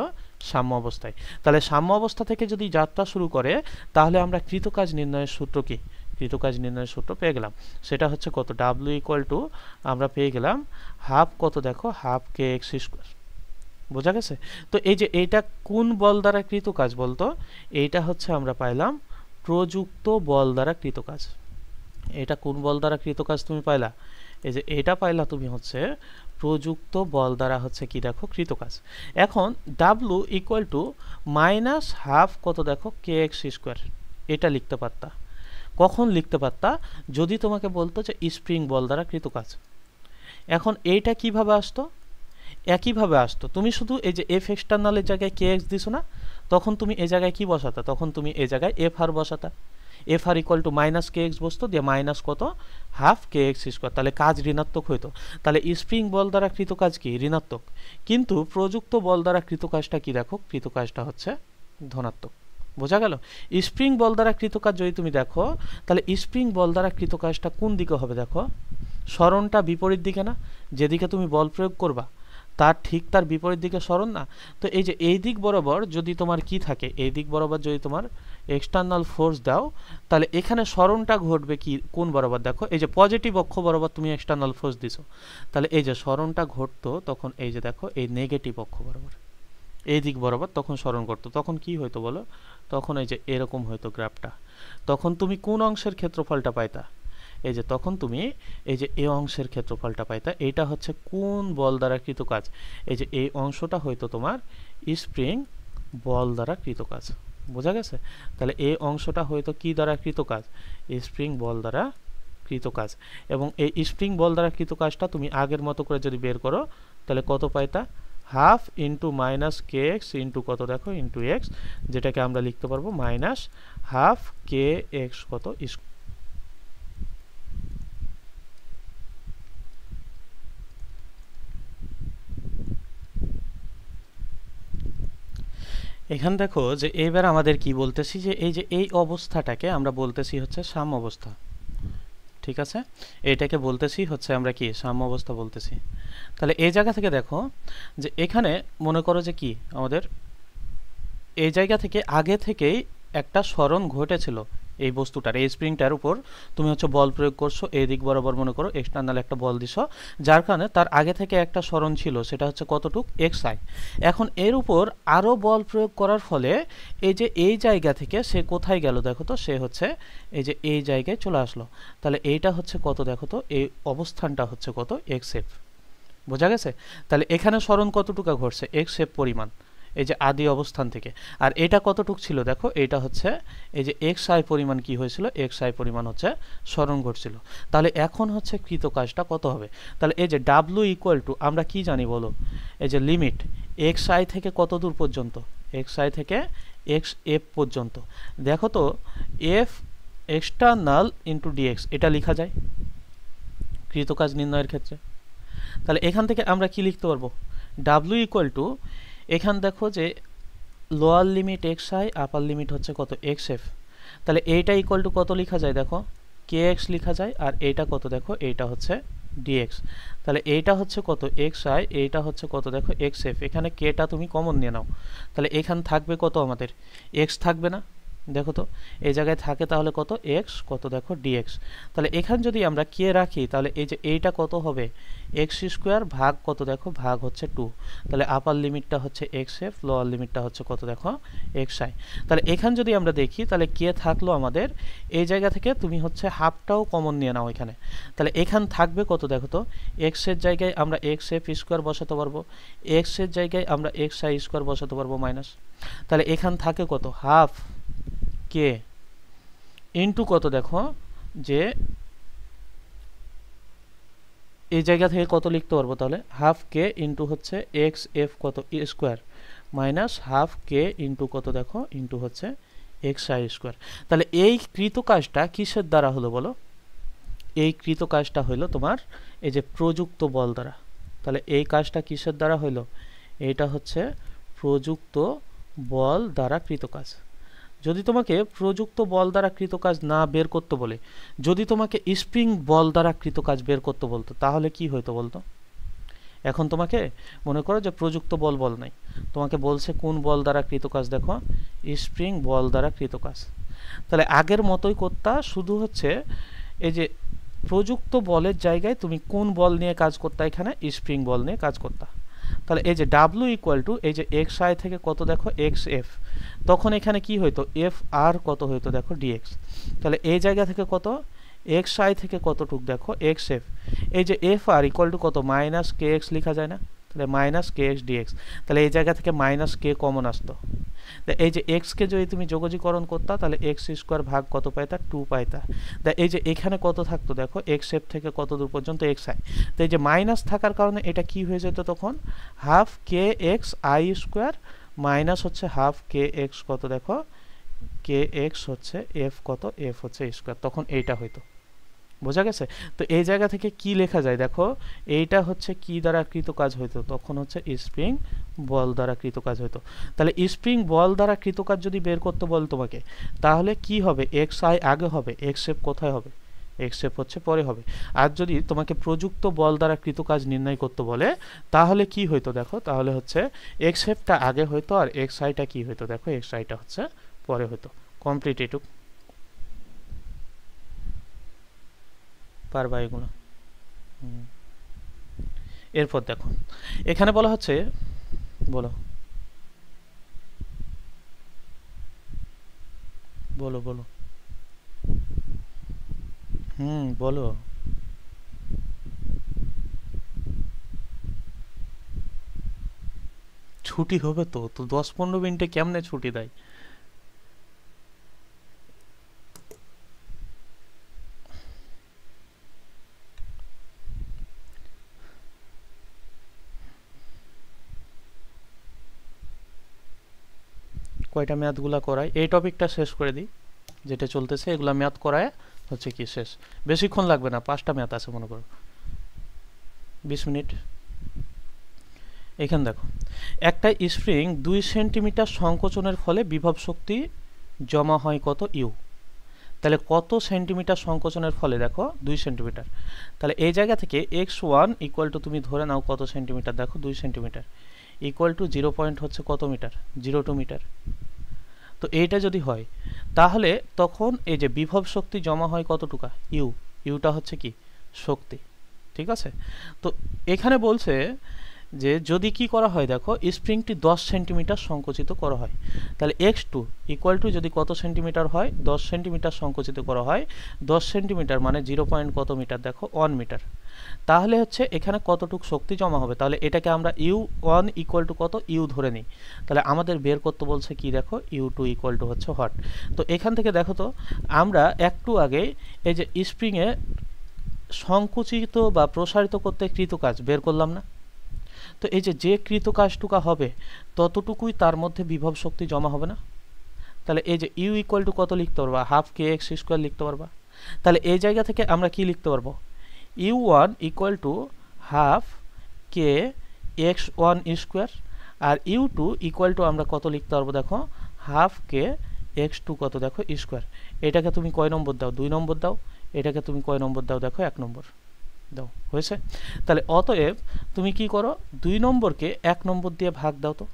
সাম্য অবস্থায়। তাহলে সাম্য অবস্থা থেকে যদি যাত্রা শুরু করে তাহলে আমরা কৃতকাজ নির্ণয়ের সূত্র কি কৃতকাজ নির্ণয়ের সূত্র পেয়ে গেলাম, সেটা হচ্ছে কত ডাব্লিউ ইকুয়াল টু আমরা পেয়ে গেলাম হাফ কত দেখো হাফ কে এক্স স্কোয়ার। বোঝা গেছে? তো এই যে এইটা কোন বল দ্বারা কৃতকাজ বলতো, এইটা হচ্ছে আমরা পাইলাম প্রযুক্ত বল দ্বারা কৃতকাজ। এটা কোন বল দ্বারা কৃতকাজ তুমি পাইলা, এই যে এটা পাইলা তুমি হচ্ছে প্রযুক্ত বল দ্বারা হচ্ছে কি দেখো কৃতকাজ। এখন W equal to minus half কত দেখো কে এক্স স্কোয়ার, এটা লিখতে পারতা। কখন লিখতে পারতা, যদি তোমাকে বলতো যে স্প্রিং বল দ্বারা কৃতকাজ। এখন এইটা কিভাবে আসতো, একইভাবে আসতো, তুমি শুধু এই যে এফ এক্সটার্নালের জায়গায় কে এক্স দিছো না, তখন তুমি এই জায়গায় কি বসাতা, তখন তুমি এই জায়গায় এফ আর বসাতা, F R equal to minus K X বসতো দিয়ে মাইনাস কত হাফ কে এক্স স্কোয়ার, তাহলে কাজ ঋণাত্মক হইতো। তাহলে স্প্রিং বল দ্বারা কৃতকাজ কি ঋণাত্মক, কিন্তু প্রযুক্ত বল দ্বারা কৃতকাজটা কি দেখো কৃতকাজটা হচ্ছে ধনাত্মক। বোঝা গেল? স্প্রিং বল দ্বারা কৃতকাজ যদি তুমি দেখো তাহলে স্প্রিং বল দ্বারা কৃতকাজটা কোন দিকে হবে দেখো, সরণটা বিপরীত দিকে না, যেদিকে তুমি বল প্রয়োগ করবা তার ঠিক তার বিপরীত দিকে সরণ না। তো এই যে এই দিক বরাবর যদি তোমার কি থাকে, এই দিক বরাবর যদি তোমার এক্সটার্নাল ফোর্স দাও তাহলে এখানে সরণটা ঘটবে কি কোন বরাবর দেখো, এই যে পজিটিভ অক্ষ বরাবর তুমি এক্সটার্নাল ফোর্স দিছো, তাহলে এই যে সরণটা ঘটতো তখন এই যে দেখো এই নেগেটিভ অক্ষ বরাবর এই দিক বরাবর তখন সরণ করতো, তখন কি হইতো বলো, তখন এই যে এরকম হইতো গ্রাফটা, তখন তুমি কোন অংশের ক্ষেত্রফলটা পাইতা, এই যে তখন তুমি এই যে এই অংশের ক্ষেত্রফলটা পাইতা, এইটা হচ্ছে কোন বল দ্বারা কৃতকাজ, এই যে এই অংশটা হয়তো তোমার স্প্রিং বল দ্বারা কৃতকাজ। বোঝা গেছে? তাহলে এই অংশটা হয়তো কি দ্বারা কৃতকাজ, স্প্রিং বল দ্বারা কৃতকাজ। এবং এই স্প্রিং বল দ্বারা কৃতকাজটা তুমি আগের মতো করে যদি বের করো তাহলে কত পাইতা, half into minus K x into কত দেখো ইন্টু এক্স, যেটাকে আমরা লিখতে পারবো মাইনাস হাফ কে এক্স কত স্কোয়ার। এখান দেখো যে এইবার আমাদের কি বলতেছি যে এই যে এই অবস্থাটাকে আমরা বলতেছি হচ্ছে সাম্য অবস্থা, ঠিক আছে, এইটাকে বলতেছি হচ্ছে আমরা কি সাম্য অবস্থা বলতেছি। তাহলে এই জায়গা থেকে দেখো যে এখানে মনে করো যে কি আমাদের এই জায়গা থেকে আগে থেকেই একটা সরণ ঘটেছিল এই বস্তুটার এই স্প্রিংটার উপর তুমি হচ্ছে বল প্রয়োগ করছো, এই দিক বরাবর মনে করো এক্সটার্নাল একটা বল দিছো, যার কারণে তার আগে থেকে একটা সরণ ছিল, সেটা হচ্ছে কতটুক এক্স আই। এখন এর উপর আরও বল প্রয়োগ করার ফলে এই যে এই জায়গা থেকে সে কোথায় গেল দেখো তো, সে হচ্ছে এই যে এই জায়গায় চলে আসলো। তাহলে এইটা হচ্ছে কত দেখো তো, এই অবস্থানটা হচ্ছে কত এক্স এফ। বোঝা গেছে? তাহলে এখানে সরণ কতটুকু ঘটছে এক্স এফ পরিমাণ, এই যে আদি অবস্থান থেকে। আর এটা কতটুক ছিল দেখো, এটা হচ্ছে এই যে এক্স আই পরিমাণ কি হয়েছিল, এক্স আই পরিমাণ হচ্ছে সরণ ঘটছিল। তাহলে এখন হচ্ছে কৃত কাজটা কত হবে? তাহলে এই যে ডাব্লু ইকুয়াল টু আমরা কি জানি বলো, এই যে লিমিট এক্স আই থেকে কত দূর পর্যন্ত, এক্স আই থেকে এক্স এফ পর্যন্ত। দেখো তো এফ এক্সটার্নাল ইন্টু ডিএক্স, এটা লেখা যায় কৃত কাজ নির্ণয়ের ক্ষেত্রে। তাহলে এখান থেকে আমরা কি লিখতে পারবো, ডাব্লু ইকুয়াল টু, এখান দেখো যে lower limit x I, upper limit হচ্ছে কত এক্স এফ। তাহলে এইটা ইকুয়াল টু কত লেখা যায় দেখো, কে এক্স লেখা যায়, আর এইটা কত দেখো, এইটা হচ্ছে ডিএক্স। তাহলে এইটা হচ্ছে কত এক্স আই, এইটা হচ্ছে কত দেখো এক্স এফ। এখানে কেটা তুমি কমন নিয়ে নাও, তাহলে এখান থাকবে কত আমাদের এক্স থাকবে না, দেখো তো এই জায়গায় থাকে তাহলে কত এক্স, কত দেখো ডিএক্স। তাহলে এখান যদি আমরা কে রাখি তাহলে এই যে এইটা কত হবে এক্স স্কোয়ার ভাগ কত দেখো, ভাগ হচ্ছে 2। তাহলে আপার লিমিটটা হচ্ছে এক্স এফ, লোয়ার লিমিটটা হচ্ছে কত দেখো এক্স আই। তাহলে এখান যদি আমরা দেখি তাহলে কে থাকলো আমাদের এই জায়গা থেকে, তুমি হচ্ছে হাফটাও কমন নিয়ে নাও এখানে। তাহলে এখান থাকবে কত দেখো তো, এক্স এর জায়গায় আমরা এক্স এফ স্কোয়ার বসাতে পারবো, এক্স এর জায়গায় আমরা এক্স আই স্কোয়ার বসাতে পারবো মাইনাস। তাহলে এখান থাকে কত হাফ কে ইন্টু কত দেখো, যে এই জায়গা থেকে কত লিখতে পারবো, তাহলে হাফ কে ইন্টু হচ্ছে এক্স এফ কত স্কোয়ার মাইনাস হাফ কে ইন্টু কত দেখো ইন্টু হচ্ছে এক্স আই স্কোয়ার। তাহলে এই কৃত কাজটা কিসের দ্বারা হলো বলো, এই কৃত কাজটা হইলো তোমার এই যে প্রযুক্ত বল দ্বারা। তাহলে এই কাজটা কিসের দ্বারা হইলো, এইটা হচ্ছে প্রযুক্ত বল দ্বারা কৃত কাজ। যদি তোমাকে প্রযুক্ত বল দ্বারা কৃত কাজ না বের করতে বলে, যদি তোমাকে স্প্রিং বল দ্বারা কৃত কাজ বের করতে বলতো, তাহলে কি হইতো বলতো? এখন তোমাকে মনে করো যে প্রযুক্ত বল বল নাই, তোমাকে বলছে কোন বল দ্বারা কৃত কাজ, দেখো স্প্রিং বল দ্বারা কৃত কাজ। তাহলে আগের মতোই করতা, শুধু হচ্ছে এই যে প্রযুক্ত বলের জায়গায় তুমি কোন বল নিয়ে কাজ করতা, এখানে স্প্রিং বল নিয়ে কাজ করতা। তাহলে এই যে ডাব্লু ইকুয়াল টু এই যে এক্স আই থেকে কত দেখো এক্স এফ, তখন এখানে কি হইতো এফ আর কত হইতো দেখো ডিএক্স। তাহলে এই জায়গা থেকে কত এক্স আই থেকে কতটুক দেখো এক্স এফ, এই যে এফ আর ইকুয়াল টু কত মাইনাস কে এক্স লেখা যায় না, তাহলে মাইনাস কে এক্স ডিএক্স। তাহলে এই জায়গা থেকে মাইনাস কে কমন আসতো, এই যে এক্সকে যদি তুমি যোগজীকরণ করতা তাহলে এক্স স্কোয়ার ভাগ কত পাইতা 2 পাইতা। এই যে এখানে কত থাকতো দেখো এক্স এফ থেকে কত দূর পর্যন্ত এক্স আই। তো এই যে মাইনাস থাকার কারণে এটা কি হয়ে যেত তখন half K x I square minus হচ্ছে হাফ কে এক্স কত দেখো কে এক্স হচ্ছে এফ কত এফ হচ্ছে স্কোয়ার, তখন এইটা হইতো। বোঝা গেছে? তো এই জায়গা থেকে কি লেখা যায় দেখো, এইটা হচ্ছে কি দ্বারা কৃত কাজ হইতো, তখন হচ্ছে স্প্রিং বল দ্বারা কৃত কাজ হইতো। তাহলে স্প্রিং বল দ্বারা কৃত কাজ যদি বের করতে বল তোমাকে, তাহলে কি হবে এক্স আই আগে হবে, এক্স এফ কোথায় হবে, এক্স এফ হচ্ছে পরে হবে। আর যদি তোমাকে প্রযুক্ত বল দ্বারা কৃত কাজ নির্ণয় করতে বলে, তাহলে কি হইতো দেখো, তাহলে হচ্ছে এক্স এফটা আগে হইতো আর এক্স আইটা কি হইতো দেখো, এক্স আইটা হচ্ছে পরে হইতো। কমপ্লিট এটুক পারবা এগুলো। এরপর দেখো এখানে বলা হচ্ছে, বলো বলো বলো বলো। ছুটি হবে তো, তো 10-15 মিনিটে কেমনে ছুটি দেয়? কয়টা ম্যাথগুলা করায়, এই টপিকটা শেষ করে দিই যেটা চলতেছে, এগুলা ম্যাথ করায় হচ্ছে কি শেষ, বেশিক্ষণ লাগবে না, 5টা ম্যাথ আছে মনে করো 20 মিনিট। এখানে দেখো একটা স্প্রিং 2 সেন্টিমিটার সংকোচনের ফলে বিভব শক্তি জমা হয় কত ইউ। তাহলে কত সেন্টিমিটার সংকোচনের ফলে, দেখো 2 সেন্টিমিটার। তাহলে এই জায়গা থেকে x1 ইকুয়াল টু তুমি ধরে নাও কত সেন্টিমিটার, দেখো 2 সেন্টিমিটার ইকুয়াল টু 0 পয়েন্ট হচ্ছে কত মিটার, 02 মিটার। তো এইটা যদি হয় তাহলে তখন এই যে বিভব শক্তি জমা হয় কতটুকু, ইউ, ইউটা হচ্ছে কি শক্তি, ঠিক আছে। তো এখানে বলছে যে যদি কি করা হয়, দেখো স্প্রিংটি 10 সেন্টিমিটার সংকুচিত করা হয়, তাহলে x2 ইকুয়াল টু যদি কত সেন্টিমিটার হয়, 10 সেন্টিমিটার সংকুচিত করা হয়, 10 সেন্টিমিটার মানে 0 পয়েন্ট কত মিটার, দেখো 1 মিটার, তাহলে হচ্ছে এখানে কতটুকু শক্তি জমা হবে। তাহলে এটাকে আমরা u1 ইকুয়াল টু কত, ইউ ধরে নিই। তাহলে আমাদের বের করতে বলছে কি, দেখো u2 ইকুয়াল টু হচ্ছে হট। তো এখান থেকে দেখো তো আমরা একটু আগে এই যে স্প্রিংয়ে সংকুচিত বা প্রসারিত করতে কৃত কাজ বের করলাম না, তো এই যে কৃত কাজটুকু হবে ততটুকুই তার মধ্যে বিভব শক্তি জমা হবে না। তাহলে এই যে ইউ ইকুয়াল টু কত লিখতে পারবা, হাফ কে এক্স স্কোয়ার লিখতে পারবা। তাহলে এই জায়গা থেকে আমরা কি লিখতে পারবো, u1 equal to half K X one square, আর u2 ইকুয়াল টু আমরা কত লিখতে পারবো, দেখো হাফ কে এক্স টু কত, দেখো স্কোয়ার। এটাকে তুমি কয় নম্বর দাও, 2 নম্বর দাও। এটাকে তুমি কয় নম্বর দাও, দেখো 1 নম্বর দাও, হয়েছে। তাহলে অতএব তুমি কি করো, 2 নম্বরকে 1 নম্বর দিয়ে ভাগ দাও, তো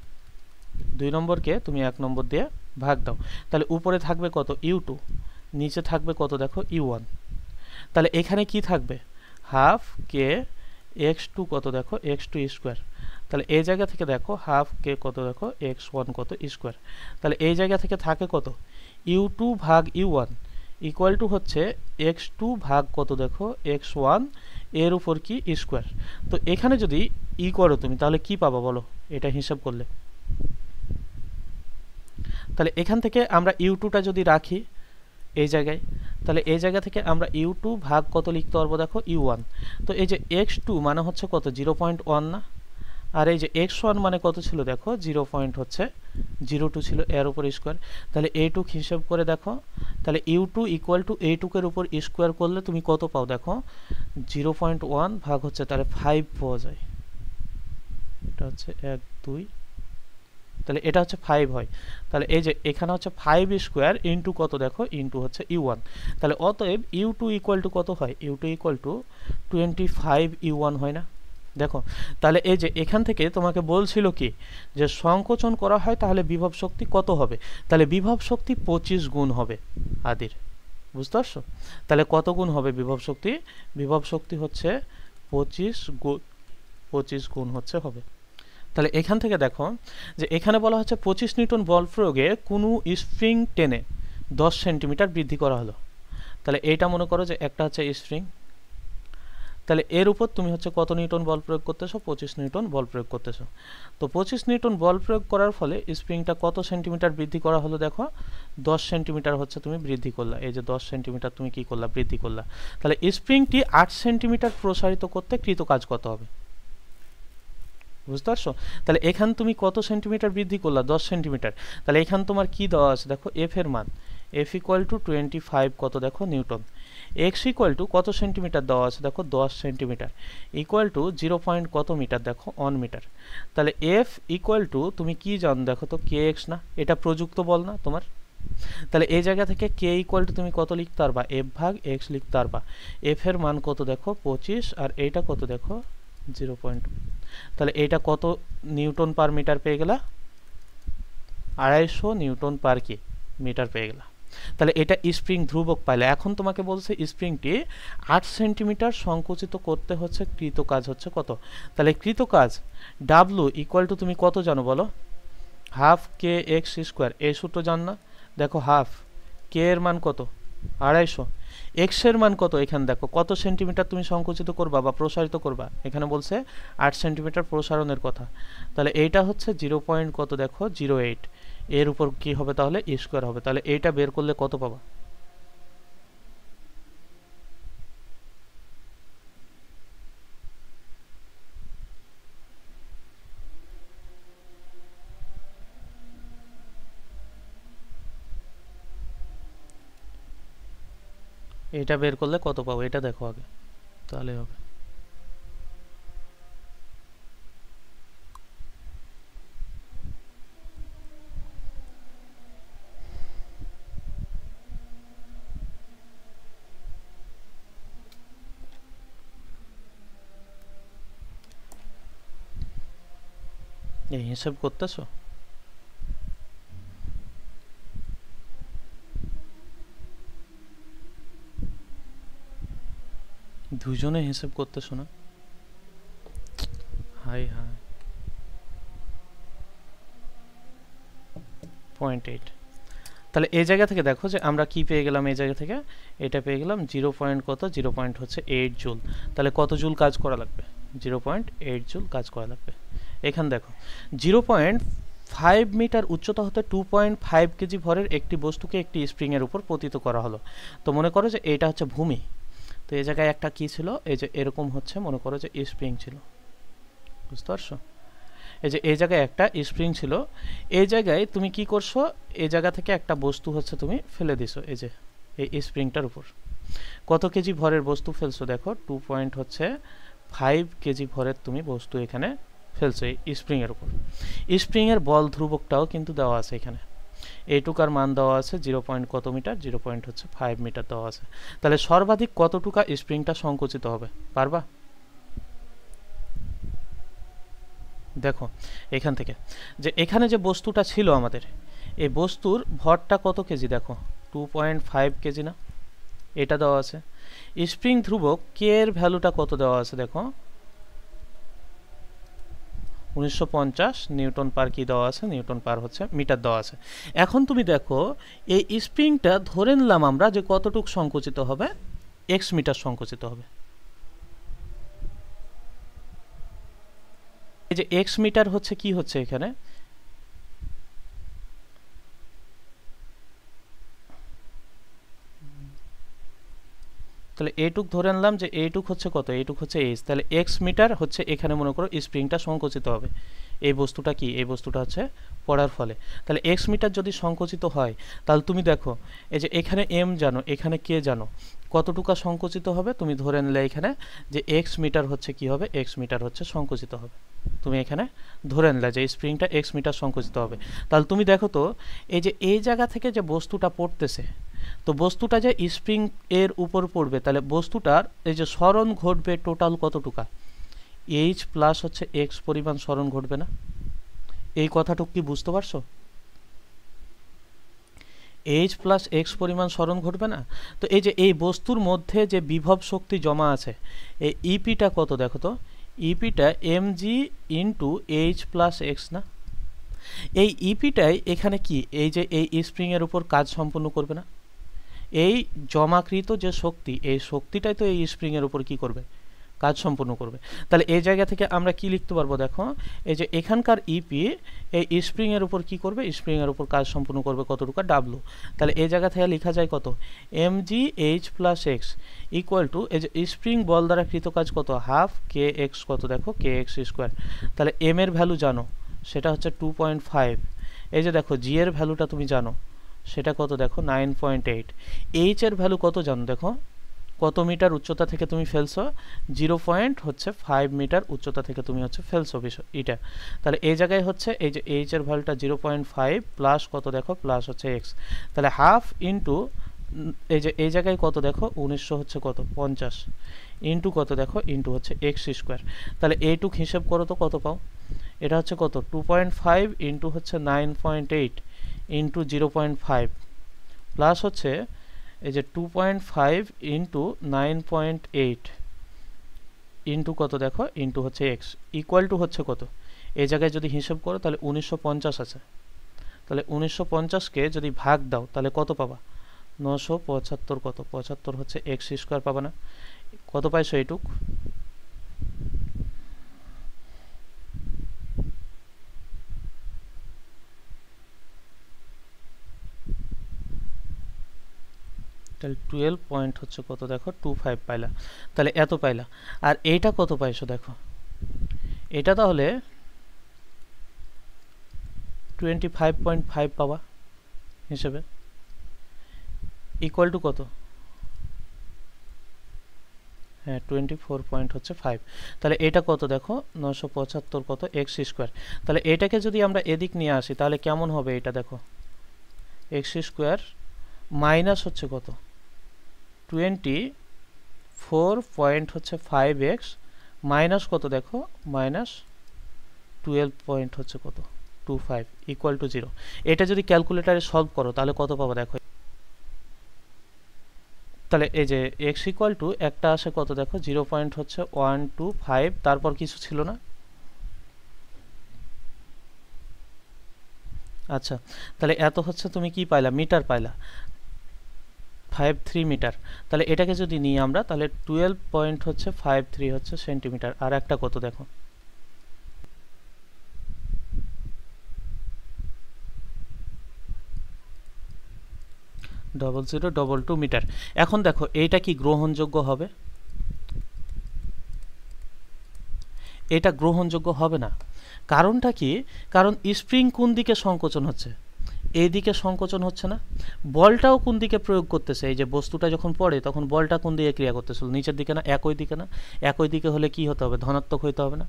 2 নম্বরকে তুমি 1 নম্বর দিয়ে ভাগ দাও। তাহলে উপরে থাকবে কত, u2, নিচে থাকবে কত, দেখো u1। তাহলে এখানে কি থাকবে, হাফ কে এক্স টু কত, দেখো এক্স টু স্কোয়ার। তাহলে এই জায়গা থেকে দেখো হাফ কে কত, দেখো এক্স ওয়ান কত স্কোয়ার। তাহলে এই জায়গা থেকে থাকে কত, u2 ভাগ u1 ইকুয়াল টু হচ্ছে x2 ভাগ কত, দেখো x1 এর উপর কি স্কোয়ার। তো এখানে যদি করো তুমি তাহলে কি পাবা বলো, এটা হিসাব করলে। তাহলে এখান থেকে আমরা u2টা যদি রাখি এই জায়গায়, তাহলে এই জায়গা থেকে আমরা u2 ভাগ কত লিখতে পারবো, দেখো u1। তো এই যে x2 মানে হচ্ছে কত, 0.1 না, আর এই যে x1 মানে কত ছিল, দেখো 0.02 ছিল, এর উপর স্কোয়ার। তাহলে এইটুক হিসাব করে দেখো, তাহলে u2 ইকুয়াল টু এইটুকের উপর স্কোয়ার করলে তুমি কত পাও, দেখো 0.1 ভাগ হচ্ছে তাহলে 5 পাওয়া যায়। এটা হচ্ছে 1 2, তাহলে এটা হচ্ছে 5 হয়। তাহলে এই যে এখানে হচ্ছে 5 স্কোয়ার ইন্টু কত, দেখো ইন্টু হচ্ছে u1। তাহলে অতএব u2 ইকুয়াল টু কত হয়, u2 ইকুয়াল টু 25 u1 হয় না। দেখো তাহলে এই যে এখান থেকে তোমাকে বলছিল কি যে সংকোচন করা হয় তাহলে বিভব শক্তি কত হবে, তাহলে বিভব শক্তি 25 গুণ হবে আদির, বুঝতে পারছো। তাহলে কত গুণ হবে বিভব শক্তি, বিভব শক্তি হচ্ছে 25 গুণ হচ্ছে হবে। তাহলে এখান থেকে দেখো যে এখানে বলা হচ্ছে 25 নিউটন বল প্রয়োগে কোনো স্প্রিং টেনে 10 সেন্টিমিটার বৃদ্ধি করা হলো। তাহলে এইটা মনে করো যে একটা হচ্ছে স্প্রিং, তাহলে এর উপর তুমি হচ্ছে কত নিউটন বল প্রয়োগ করতেছো, 25 নিউটন বল প্রয়োগ করতেছো। তো 25 নিউটন বল প্রয়োগ করার ফলে স্প্রিংটা কত সেন্টিমিটার বৃদ্ধি করা হলো, দেখো 10 সেন্টিমিটার হচ্ছে তুমি বৃদ্ধি করলা, এই যে 10 সেন্টিমিটার তুমি কি করলা, বৃদ্ধি করলা। তাহলে স্প্রিংটি 8 সেন্টিমিটার প্রসারিত করতে কৃত কাজ কত হবে, বুঝতে পারছো। তাহলে এখান তুমি কত সেন্টিমিটার বৃদ্ধি করলা, 10 সেন্টিমিটার। তাহলে এখান তোমার কি দেওয়া আছে, দেখো এফ এর মান, এফ ইকুয়াল টু 25 কত, দেখো নিউটন। এক্স ইকুয়াল টু কত সেন্টিমিটার দেওয়া আছে, দেখো 10 সেন্টিমিটার, ইকুয়াল টু 0 পয়েন্ট কত মিটার, দেখো 1 মিটার। তাহলে এফ ইকুয়াল টু তুমি কি জানো, দেখো তো কে এক্স না, এটা প্রযুক্ত বল না তোমার। তাহলে এই জায়গা থেকে কে ইকুয়াল টু তুমি কত লিখতে পারবা, এফ ভাগ এক্স লিখতে পারবা। এফ এর মান কত, দেখো 25, আর এইটা কত, দেখো 0. তাহলে এইটা কত নিউটন পার মিটার পেয়ে গেলা, 250 নিউটন পার কি মিটার পেয়ে গেলা। তাহলে এটা স্প্রিং ধ্রুবক পাইলে। এখন তোমাকে বলছে স্প্রিংটি 8 সেন্টিমিটার সংকুচিত করতে হচ্ছে কৃত কাজ হচ্ছে কত। তাহলে কৃত কাজ ডাব্লু ইকুয়াল টু তুমি কত জানো বলো, হাফ কে এক্স স্কোয়ার, এই সূত্র জান না। দেখো হাফ কে এর মান কত, 250, এক্স এর মান কত, এখানে দেখো কত সেন্টিমিটার তুমি সংকুচিত করবা বা প্রসারিত করবা, এখানে বলছে 8 সেন্টিমিটার প্রসারণের কথা। তাহলে এইটা হচ্ছে 0 পয়েন্ট কত, দেখো 08, এর উপর কি হবে তাহলে স্কোয়ার হবে। তাহলে এইটা বের করলে কত পাবা, এটা বের করলে কত পাবো, এটা দেখো আগে, তাহলে হবে। এই হিসাব করতেছো, দুজনে হিসেব করতেছো না? High high, 0.8। তাহলে এই জায়গা থেকে দেখো যে আমরা কি পেয়ে গেলাম, এই জায়গা থেকে এটা পেয়ে গেলাম 0.8 জুল। তাহলে কত জুল কাজ করা লাগবে? 0.8 জুল কাজ করা লাগবে। এখানে দেখো 0.5 মিটার উচ্চতা হতে 2.5 কেজি ভরের একটি বস্তুকে একটি স্প্রিংয়ের উপর পতিত করা হলো। তো মনে করো যে এটা হচ্ছে ভূমি। তো এই জায়গায় একটা কি ছিল, এই যে এরকম হচ্ছে, মনে করো যে স্প্রিং ছিল, বুঝতে পারছো? এই যে এই জায়গায় একটা স্প্রিং ছিল, এই জায়গায় তুমি কি করছো, এই জায়গা থেকে একটা বস্তু হচ্ছে তুমি ফেলে দিছো, এই যে এই স্প্রিংটার উপর কত কেজি ভরের বস্তু ফেলছো দেখো, 2.5 কেজি ভরের তুমি বস্তু এখানে ফেলছো এই স্প্রিংয়ের উপর। স্প্রিংয়ের বল ধ্রুবকটাও কিন্তু দেওয়া আছে এখানে, এইটুকার মান দেওয়া আছে 0. কত মিটার, 0.5 মিটার দেওয়া আছে। তাহলে সর্বাধিক কতটুকা স্প্রিংটা সংকুচিত হবে, পারবা? দেখো এখান থেকে যে এখানে যে বস্তুটা ছিল আমাদের, এই বস্তুর ভরটা কত কেজি দেখো, 2.5 কেজি না, এটা দেওয়া আছে। স্প্রিং ধ্রুবক কে এর ভ্যালুটা কত দেওয়া আছে দেখো, 1950 নিউটন পার কি দেওয়া আছে, নিউটন পার হচ্ছে মিটার দেওয়া আছে। এখন তুমি দেখো এই স্প্রিংটা ধরে নিলাম আমরা যে কতটুক সংকুচিত হবে, x মিটার সংকুচিত হবে। এই যে x মিটার হচ্ছে কি হচ্ছে এখানে, তাহলে এইটুক ধরে নিলাম যে এইটুক হচ্ছে কত, এইটুক হচ্ছে h, তাহলে x মিটার হচ্ছে এখানে মনে করো স্প্রিংটা সংকুচিত হবে। এই বস্তুটা কি, এই বস্তুটা হচ্ছে পড়ার ফলে। তাহলে x মিটার যদি সংকুচিত হয়, তাহলে তুমি দেখো এই যে এখানে m জানো, এখানে k জানো, কতটুকু সংকুচিত হবে তুমি ধরে নিলে এখানে যে x মিটার হচ্ছে কি হবে, x মিটার হচ্ছে সংকুচিত হবে। তুমি এখানে ধরে নিলে যে স্প্রিংটা x মিটার সংকুচিত হবে। তাহলে তুমি দেখো তো এই যে এই জায়গা থেকে যে বস্তুটা পড়তেছে, তো বস্তুটা যে স্প্রিং এর উপর পড়বে, তাহলে বস্তুটার এই যে সরণ ঘটবে টোটাল কতটুকা, এইচ প্লাস হচ্ছে এক্স পরিমাণ সরণ ঘটবে না? এই কথাটুকু কি বুঝতে পারছো? এইচ প্লাস এক্স পরিমাণ সরণ ঘটবে না? তো এই যে এই বস্তুর মধ্যে যে বিভব শক্তি জমা আছে, এই ইপিটা কত দেখো তো, ইপিটা M G into H plus X না? এই ইপিটাই এখানে কি, এই যে এই স্প্রিংয়ের উপর কাজ সম্পন্ন করবে না? এই জমাকৃত যে শক্তি, এই শক্তিটাই তো এই স্প্রিংয়ের উপর কি করবে, কাজ সম্পন্ন করবে। তাহলে এই জায়গা থেকে আমরা কি লিখতে পারবো দেখো, এই যে এখানকার ইপি এই স্প্রিংয়ের উপর কি করবে, স্প্রিংয়ের উপর কাজ সম্পন্ন করবে কতটুকু, ডাব্লু। তাহলে এই জায়গা থেকে লেখা যায় কত, M G H plus X equal to এই যে স্প্রিং বল দ্বারা কৃত কাজ কত, হাফ কে এক্স, কত দেখো কে এক্স স্কোয়ার। তাহলে এম এর ভ্যালু জানো, সেটা হচ্ছে 2.5। এই যে দেখো জি এর ভ্যালুটা তুমি জানো, সেটা কত দেখো 9.8। এইচ এর ভ্যালু কত জানো দেখো, কত মিটার উচ্চতা থেকে তুমি ফেলছো, 0.5 মিটার উচ্চতা থেকে তুমি হচ্ছে ফেলছো এটা। তাহলে এই জায়গায় হচ্ছে এই যে এইচ এর ভ্যালুটা 0.5 প্লাস কত দেখো, প্লাস হচ্ছে এক্স। তাহলে হাফ ইন্টু এই যে এই জায়গায় কত দেখো 1900 হচ্ছে কত 50 ইন্টু কত দেখো, ইন্টু হচ্ছে এক্স স্কোয়ার। তাহলে এইটুক হিসেব করো তো কত পাও, এটা হচ্ছে কত 2.5 ইন্টু হচ্ছে 9.8 ইন্টু 0.5 প্লাস হচ্ছে এই যে 2.5 ইন্টু 9.8 ইন্টু কত দেখো, ইন্টু হচ্ছে এক্স ইকুয়াল টু হচ্ছে কত, এই জায়গায় যদি হিসেব করো তাহলে 1950 আছে। তাহলে 1950কে যদি ভাগ দাও তাহলে কত পাবা, 975, কত 75 হচ্ছে এক্স স্কোয়ার পাবা না? কত পাইছো এইটুক, তাহলে 12 পয়েন্ট হচ্ছে কত দেখো 25 পাইলা। তাহলে এত পাইলা। আর এইটা কত পাইছো দেখো, এটা তাহলে 25.5 পাবা হিসেবে, ইকুয়াল টু কত, হ্যাঁ 24.5। তাহলে এটা কত দেখো 975 কত এক্স স্কোয়ার। তাহলে এটাকে যদি আমরা এদিক নিয়ে আসি তাহলে কেমন হবে, এটা দেখো এক্স স্কোয়ার মাইনাস হচ্ছে কত 24.5 মাইনাস কত দেখো, মাইনাস 12 পয়েন্ট হচ্ছে কত 25 ইকুয়াল টু 0। এটা যদি ক্যালকুলেটারে সলভ করো তাহলে কত পাবো দেখো, তাহলে এই যে এক্স ইকুয়াল টু একটা আসে কত দেখো 0.125, তারপর কিছু ছিল না। আচ্ছা, তাহলে এত হচ্ছে তুমি কি পাইলা, মিটার পাইলা, 53 মিটার। তাহলে এটাকে যদি নিই আমরা, তাহলে 12.53 হচ্ছে সেন্টিমিটার। আর একটা কত দেখো, 0022 মিটার। এখন দেখো এইটা কি গ্রহণযোগ্য হবে? এটা গ্রহণযোগ্য হবে না। কারণটা কি? কারণ স্প্রিং কোন দিকে সংকোচন হচ্ছে, এই দিকে সংকোচন হচ্ছে না। বলটাও কোন দিকে প্রয়োগ করতেছে, এই যে বস্তুটা যখন পড়ে তখন বলটা কোন দিকে ক্রিয়া করতেছিল, নিচের দিকে না, একই দিকে না। একই দিকে হলে কি হতে হবে, ধনাত্মক হইতে হবে না,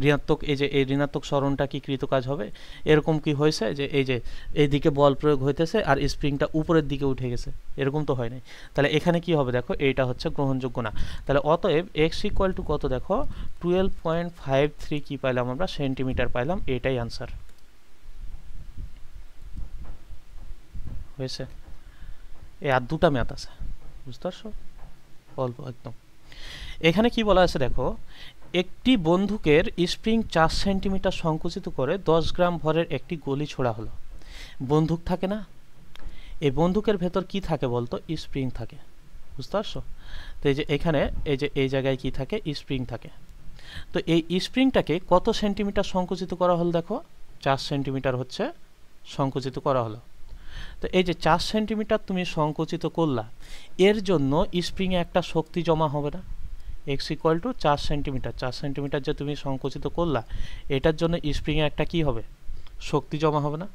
ঋণাত্মক। এই যে এই ঋণাত্মক সরণটা কি কৃতকাজ হবে? এরকম কি হয়েছে যে এই যে এইদিকে বল প্রয়োগ হইতেছে আর স্প্রিংটা উপরের দিকে উঠে গেছে, এরকম তো হয় নাই। তাহলে এখানে কি হবে দেখো, এইটা হচ্ছে গ্রহণযোগ্য না। তাহলে অতএব এক্স ইকুয়াল টু কত দেখো 12.53 কি পাইলাম আমরা, সেন্টিমিটার পাইলাম। এটাই আনসার হয়েছে। এই আর দুটা ম্যাথ আছে, বুঝতে পারছো, অল্প একদম। এখানে কি বলা আছে দেখো, একটি বন্দুকের স্প্রিং 4 সেন্টিমিটার সংকুচিত করে 10 গ্রাম ভরের একটি গুলি ছোড়া হলো। বন্দুক থাকে না, এই বন্দুকের ভেতর কি থাকে বলতো, স্প্রিং থাকে, বুঝতে পারছো। তো এই যে এখানে এই যে এই জায়গায় কি থাকে, স্প্রিং থাকে। তো এই স্প্রিংটাকে কত সেন্টিমিটার সংকুচিত করা হলো দেখো, 4 সেন্টিমিটার হচ্ছে সংকুচিত করা হলো। তো এই যে 4 সেন্টিমিটার তুমি সংকুচিত করলা, এর জন্য স্প্রিংয়ে একটা শক্তি জমা হবে না। X equal two 4 centimetre, 4 centimetre যে তুমি সংকুচিত করলা, এটার জন্য স্প্রিংয়ে একটা কি হবে, শক্তি জমা হবে না,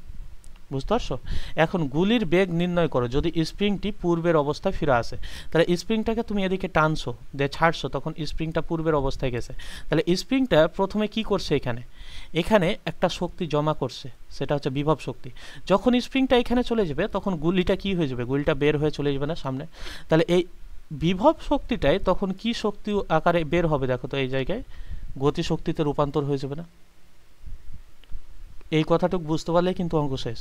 বুঝতে পারছো। এখন গুলির বেগ নির্ণয় করো, যদি স্প্রিংটি পূর্বের অবস্থায় ফিরে আসে, তাহলে স্প্রিংটাকে তুমি এদিকে টানছো দিয়ে ছাড়ছো, তখন স্প্রিংটা পূর্বের অবস্থায় গেছে। তাহলে স্প্রিংটা প্রথমে কি করছে, এখানে এখানে একটা শক্তি জমা করছে, সেটা হচ্ছে বিভব শক্তি। যখন স্প্রিংটা এখানে চলে যাবে, তখন গুলিটা কি হয়ে যাবে, গুলিটা বের হয়ে চলে যাবে না সামনে। তাহলে এই বিভব শক্তিটাই তখন কি শক্তি আকারে বের হবে দেখো, তো এই জায়গায় গতি শক্তিতে রূপান্তর হয়ে যাবে না। এই কথাটুকু বুঝতে পারলে কিন্তু অঙ্ক শেষ।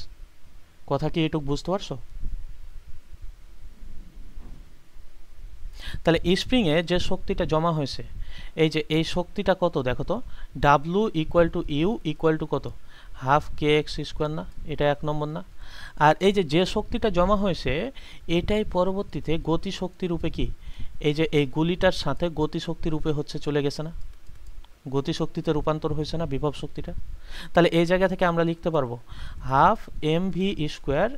কথা কি এটুকু বুঝতে পারছো? তাহলে স্প্রিংয়ে যে শক্তিটা জমা হয়েছে, এই যে এই শক্তিটা কত দেখো তো, W equal to U equal to কত, হাফ কে এক্স স্কোয়ার না, এটা 1 নম্বর না। আর এই যে যে শক্তিটা জমা হয়েছে, এটাই পরবর্তীতে গতিশক্তি রূপে কি, এই যে এই গুলিটার সাথে গতিশক্তি রূপে হচ্ছে চলে গেছে না, গতিশক্তিতে রূপান্তর হয়েছে না বিভব শক্তিটা। তাহলে এই জায়গা থেকে আমরা লিখতে পারবো half M V square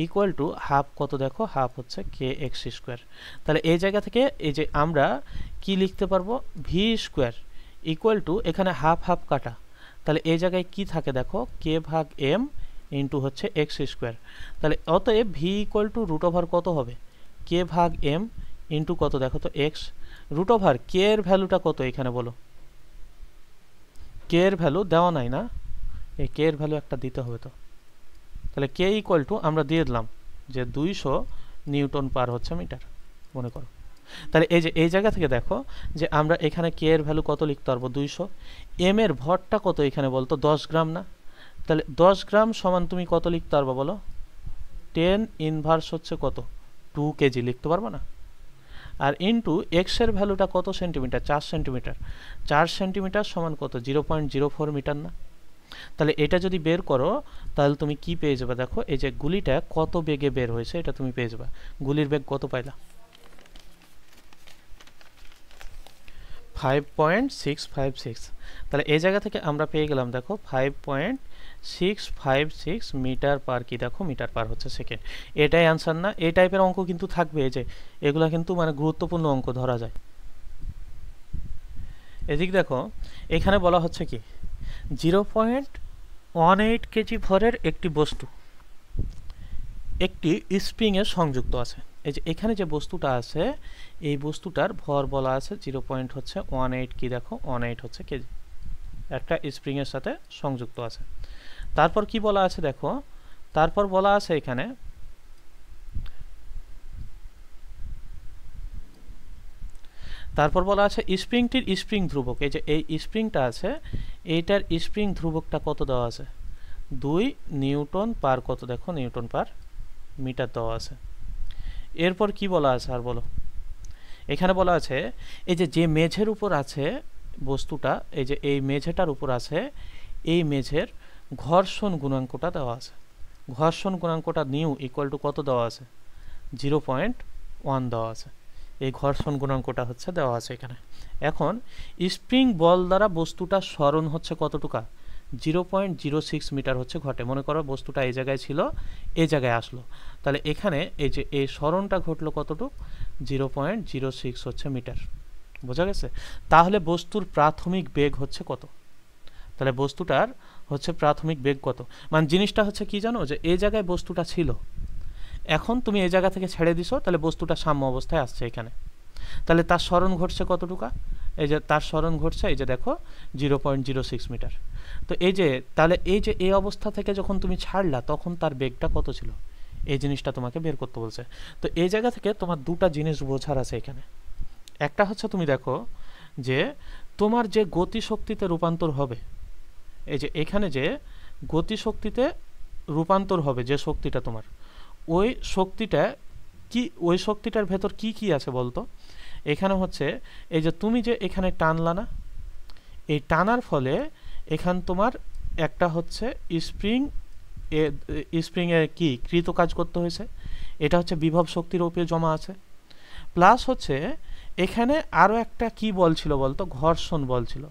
equal to half কত দেখো, হাফ হচ্ছে কে এক্স স্কোয়ার। তাহলে এই জায়গা থেকে এই যে আমরা কি লিখতে পারবো, ভি স্কোয়ার ইকুয়াল টু, এখানে হাফ হাফ কাটা, তাহলে এই জায়গায় কি থাকে দেখো, কে ভাগ এম ইন্টু হচ্ছে এক্স স্কোয়ার। তাহলে অতএব V equal to root over কত হবে, কে ভাগ এম ইন্টু কত দেখো তো এক্স, রুট ওভার কে এর ভ্যালুটা কত এখানে বলো, কে এর ভ্যালু দেওয়া নাই না, এই কে এর ভ্যালু একটা দিতে হবে। তো তাহলে কে ইকুয়াল টু আমরা দিয়ে দিলাম যে 200 নিউটন পার হচ্ছে মিটার, মনে করো। তাহলে এই যে এই জায়গা থেকে দেখো যে আমরা এখানে কে এর ভ্যালু কত লিখতে পারবো, 200। এম এর ভরটা কত এখানে বলতো, 10 গ্রাম না। তাহলে 10 গ্রাম সমান তুমি কত লিখতে পারবো বলো, 10 ইনভার্স হচ্ছে কত, 2 কেজি লিখতে পারবো না। আর ইন্টু এক্স এর ভ্যালুটা কত সেন্টিমিটার, 4 সেন্টিমিটার, 4 সেন্টিমিটার সমান কত, 0.04 মিটার না। তাহলে এটা যদি বের করো, তাহলে তুমি কি পেয়ে যাবে দেখো, এই যে গুলিটা কত বেগে বের হয়েছে এটা তুমি পেয়ে যাবে। গুলির বেগ কত পাইলা, 5.656। তাহলে এই জায়গা থেকে আমরা পেয়ে গেলাম দেখো 5.656 মিটার পার কি দেখো, মিটার পার হচ্ছে সেকেন্ড। এটাই আনসার না। এই টাইপের অঙ্ক কিন্তু থাকবে, যে এগুলা কিন্তু মানে গুরুত্বপূর্ণ অঙ্ক ধরা যায়। এদিক দেখো, এখানে বলা হচ্ছে কি 0.18 কেজি ভরের একটি বস্তু একটি স্প্রিংয়ে সংযুক্ত আছে। এই যে এখানে যে বস্তুটা আছে, এই বস্তুটার ভর বলা আছে 0.18 কি দেখো, 18 হচ্ছে কেজি, একটা স্প্রিংয়ের সাথে সংযুক্ত আছে। তারপর কি বলা আছে দেখো, তারপর বলা আছে এখানে তারপর বলা আছে স্প্রিংটির স্প্রিং ধ্রুবক, এই যে এই স্প্রিংটা আছে, এইটার স্প্রিং ধ্রুবকটা কত দেওয়া আছে, 2 নিউটন পার কত দেখো, নিউটন পার মিটার দেওয়া আছে। এরপর কি বলা আছে আর বলো। এখানে বলা আছে এই যে মেঝের উপর আছে বস্তুটা, এই যে এই মেঝেটার উপর আছে, এই মেঝের ঘর্ষণ গুণাঙ্কটা দেওয়া আছে। ঘর্ষণ গুণাঙ্কটা নিউ ইকুয়াল টু কত দেওয়া আছে? 0.1 দেওয়া আছে। এই ঘর্ষণ গুণাঙ্কটা হচ্ছে দেওয়া আছে এখানে। এখন স্প্রিং বল দ্বারা বস্তুটা সরণ হচ্ছে কতটুকা? 0.06 মিটার হচ্ছে ঘটে। মনে করো বস্তুটা এই জায়গায় ছিল, এই জায়গায় আসলো, তাহলে এখানে এই যে এই সরণটা ঘটলো কতটুক? 0.06 হচ্ছে মিটার। বোঝা গেছে? তাহলে বস্তুর প্রাথমিক বেগ হচ্ছে কত? তাহলে বস্তুটার হচ্ছে প্রাথমিক বেগ কত? মানে জিনিসটা হচ্ছে কি জানো, যে এই জায়গায় বস্তুটা ছিল, এখন তুমি এই জায়গা থেকে ছেড়ে দিছো, তাহলে বস্তুটা সাম্য অবস্থায় আসছে এখানে। তাহলে তার সরণ ঘটছে কতটুকা? এই যে তার সরণ ঘটছে, এই যে দেখো 0.06 মিটার। তো এই যে তাহলে এই যে এই অবস্থা থেকে যখন তুমি ছাড়লা তখন তার বেগটা কত ছিল, এই জিনিসটা তোমাকে বের করতে বলছে। তো এই জায়গা থেকে তোমার দুটা জিনিস বোঝার আছে এখানে। একটা হচ্ছে তুমি দেখো যে তোমার যে গতিশক্তিতে রূপান্তর হবে, এই যে এখানে যে গতিশক্তিতে রূপান্তর হবে যে শক্তিটা তোমার, ওই শক্তিটা কি, ওই শক্তিটার ভেতর কি কি আছে বলতো? এখানে হচ্ছে এই যে তুমি যে এখানে টানলা না, এই টানার ফলে এখান তোমার একটা হচ্ছে স্প্রিংয়ে কি কৃত কাজ করতে হয়েছে, এটা হচ্ছে বিভব শক্তির উপরে জমা আছে। প্লাস হচ্ছে এখানে আরও একটা কি বল ছিল বলতো? ঘর্ষণ বল ছিল।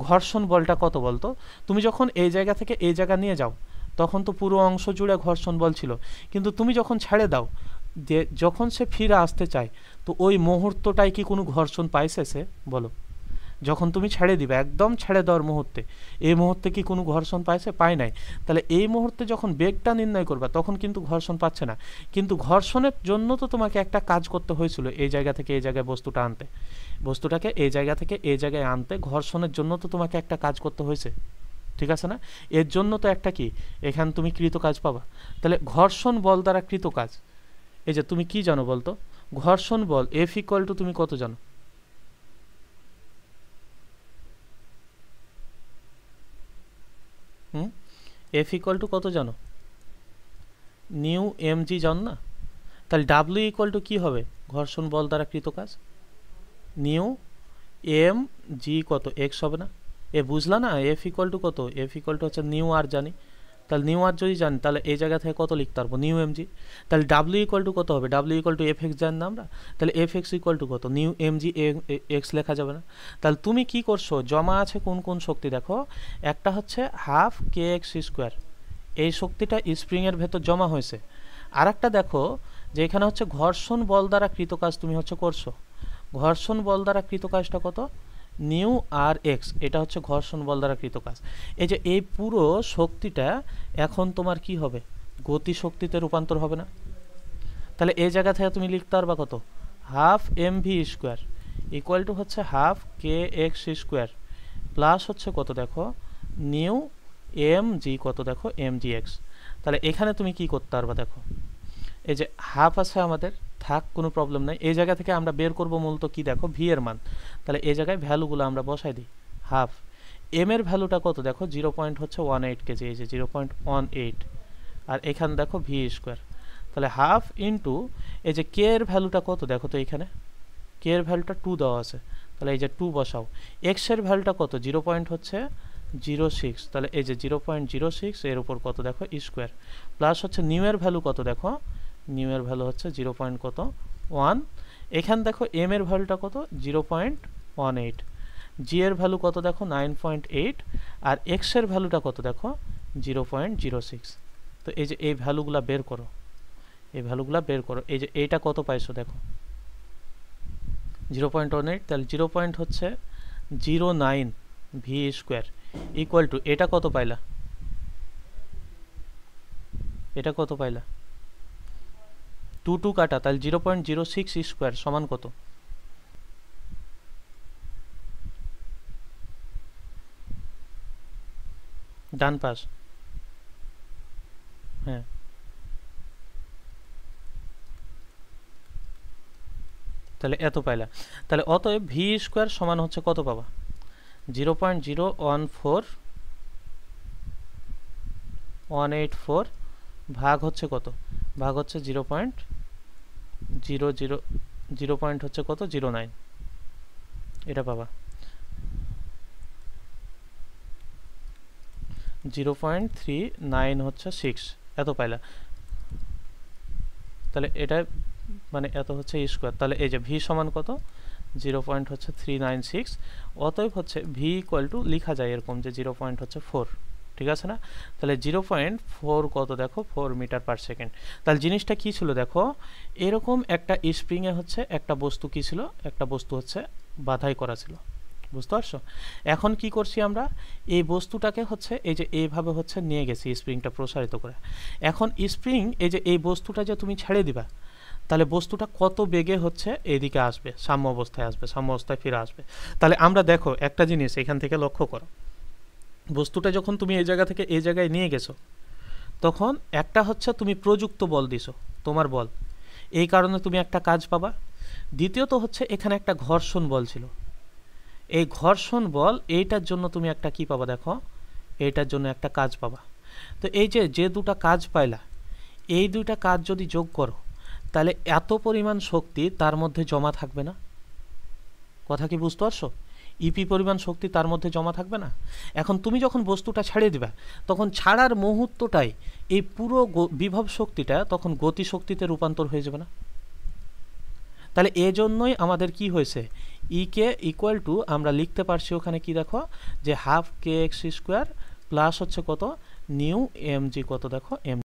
ঘর্ষণ বলটা কত বলতো? তুমি যখন এই জায়গা থেকে এই জায়গা নিয়ে যাও তখন তো পুরো অংশ জুড়ে ঘর্ষণ বল ছিল, কিন্তু তুমি যখন ছেড়ে দাও, যে যখন সে ফিরে আসতে চায়, তো ওই মুহূর্তটাই কি কোনো ঘর্ষণ পাইছে সে? বলো। যখন তুমি ছেড়ে দিবে, একদম ছেড়ে দেওয়ার মুহূর্তে, এই মুহূর্তে কি কোনো ঘর্ষণ পাইছে? পায় নাই। তাহলে এই মুহূর্তে যখন বেগটা নির্ণয় করবা তখন কিন্তু ঘর্ষণ পাচ্ছে না, কিন্তু ঘর্ষণের জন্য তো তোমাকে একটা কাজ করতে হয়েছিল, এই জায়গা থেকে এই জায়গায় বস্তুটা আনতে, বস্তুটাকে এই জায়গা থেকে এই জায়গায় আনতে ঘর্ষণের জন্য তো তোমাকে একটা কাজ করতে হয়েছে, ঠিক আছে না? এর জন্য তো একটা কি এখানে তুমি কৃত কাজ পাবা। তাহলে ঘর্ষণ বল দ্বারা কৃত কাজ, এই যে তুমি কি জানো বলতো? ঘর্ষণ বল এফ ইকুয়াল টু তুমি কত জানো? এফ ইকুয়াল টু কত জানো? নিউ এম জি জানো না? তাহলে ডাব্লিউ ইকুয়াল টু কী হবে ঘর্ষণ বল দ্বারা কৃত কাজ? নিউ এম জি কত এক্স হবে না? এ বুঝলা না? এফ ইকুয়াল টু কত? এফ ইকুয়াল টু হচ্ছে নিউ আর জানি, তাহলে নিউ আর যদি জানি তাহলে এই জায়গা থেকে কত লিখতে পারবো? Mu M G. তাহলে ডাব্লিউ ইকুয়াল টু কত হবে? W equal to F X জানি না আমরা, তাহলে এফ এক্স ইকুয়াল টু কত? নিউ এম জি এক্স লেখা যাবে না? তাহলে তুমি কি করছো, জমা আছে কোন কোন শক্তি দেখো, একটা হচ্ছে হাফ কে এক্স স্কোয়ার, এই শক্তিটা স্প্রিংয়ের ভেতর জমা হয়েছে। আর একটা দেখো যে এখানে হচ্ছে ঘর্ষণ বল দ্বারা কৃত কাজ তুমি হচ্ছে করছো, ঘর্ষণ বল দ্বারা কৃত কাজটা কত? নিউ আর এক্স, এটা হচ্ছে ঘর্ষণ বল দ্বারা কৃত কাজ। এই যে এই পুরো শক্তিটা এখন তোমার কি হবে? গতি শক্তিতে রূপান্তর হবে না? তাহলে এই জায়গা থেকে তুমি লিখতে পারবা কত? Half M V square equal to হচ্ছে half K X square plus হচ্ছে কত দেখো? নিউ এম জি কত দেখো? M G X. তাহলে এখানে তুমি কি করতে পারবা দেখো, এই যে হাফ আছে আমাদের, থাক কোনো প্রবলেম নাই, এই জায়গা থেকে আমরা বের করবো মূলত কি দেখো? ভি এর মান। তাহলে এই জায়গায় ভ্যালুগুলো আমরা বসাই দিই। হাফ এম এর ভ্যালুটা কত দেখো? 0.18 কেজি, এই যে 0.18, আর এখানে দেখো ভি স্কোয়ার। তাহলে হাফ ইন্টু এই যে কে এর ভ্যালুটা কত দেখো তো, এইখানে কে এর ভ্যালুটা 2 দেওয়া আছে, তাহলে এই যে 2 বসাও। এক্স এর ভ্যালুটা কত? 0.06, তাহলে এই যে 0.06 এর উপর কত দেখো? স্কোয়ার প্লাস হচ্ছে নিউ এর ভ্যালু কত দেখো? নিউ এর ভ্যালু হচ্ছে 0.1। এখানে দেখো এম এর ভ্যালুটা কত? 0.18। জি এর ভ্যালু কত দেখো? 9.8। আর এক্স এর ভ্যালুটা কত দেখো? 0.06। তো এই যে এই ভ্যালুগুলা বের করো, এই ভ্যালুগুলা বের করো। এই যে এইটা কত পাইছো দেখো? 0.18, তাহলে 0.09 ভি স্কোয়ার ইকুয়াল টু এটা কত পাইলা? এটা কত পাইলা? 2 কাটা, তাহলে 0.06 স্কোয়ার সমান কত? ডান পাশ, হ্যাঁ। তাহলে এত পাইলা। তাহলে অতএব ভি স্কোয়ার সমান হচ্ছে কত পাবা? 0.014184 ভাগ হচ্ছে কত? ভাগ হচ্ছে 0 পয়েন্ট হচ্ছে কত 09, এটা পাবা 0.39 হচ্ছে 6, এত পাইলা। তাহলে এটা মানে এত হচ্ছে স্কোয়ার। তাহলে এই যে ভি সমান কত 0.396, অতএব হচ্ছে ভি ইকুয়াল টু লিখা যায় এরকম যে 0.4, ঠিক আছে না? তাহলে 0.4 কত দেখো 4 মিটার পার সেকেন্ড। তাহলে জিনিসটা কি ছিল দেখো, এরকম একটা স্প্রিংয়ে হচ্ছে একটা বস্তু কি ছিল, একটা বস্তু হচ্ছে বাধাই করা ছিল, বুঝতে পারছো? এখন কি করছি আমরা, এই বস্তুটাকে হচ্ছে এই যে এইভাবে হচ্ছে নিয়ে গেছি স্প্রিংটা প্রসারিত করে। এখন স্প্রিং এই যে এই বস্তুটা যে তুমি ছেড়ে দিবা, তাহলে বস্তুটা কত বেগে হচ্ছে এইদিকে আসবে, সাম্য অবস্থায় আসবে, সাম্য অবস্থায় ফিরে আসবে। তাহলে আমরা দেখো একটা জিনিস এখান থেকে লক্ষ্য করো, বস্তুটা যখন তুমি এই জায়গা থেকে এই জায়গায় নিয়ে গেছো, তখন একটা হচ্ছে তুমি প্রযুক্ত বল দিছো, তোমার বল, এই কারণে তুমি একটা কাজ পাবা। দ্বিতীয়ত হচ্ছে এখানে একটা ঘর্ষণ বল ছিল, এই ঘর্ষণ বল এইটার জন্য তুমি একটা কি পাবা দেখো, এইটার জন্য একটা কাজ পাবা। তো এই যে যে দুটা কাজ পাইলা, এই দুইটা কাজ যদি যোগ করো, তাহলে এত পরিমাণ শক্তি তার মধ্যে জমা থাকবে না? কথা কি বুঝতে পারছো? ইপি পরিমাণ শক্তি তার মধ্যে জমা থাকবে না? এখন তুমি যখন বস্তুটা ছেড়ে দিবা, তখন ছাড়ার মুহূর্তটাই এই পুরো বিভব শক্তিটা তখন গতি শক্তিতে রূপান্তর হয়ে যাবে না? তাহলে এজন্যই আমাদের কি হয়েছে, ই কে ইকুয়াল টু আমরা লিখতে পারছি ওখানে কি দেখো, যে half K X square plus হচ্ছে কত নিউ এম জি, কত দেখো এম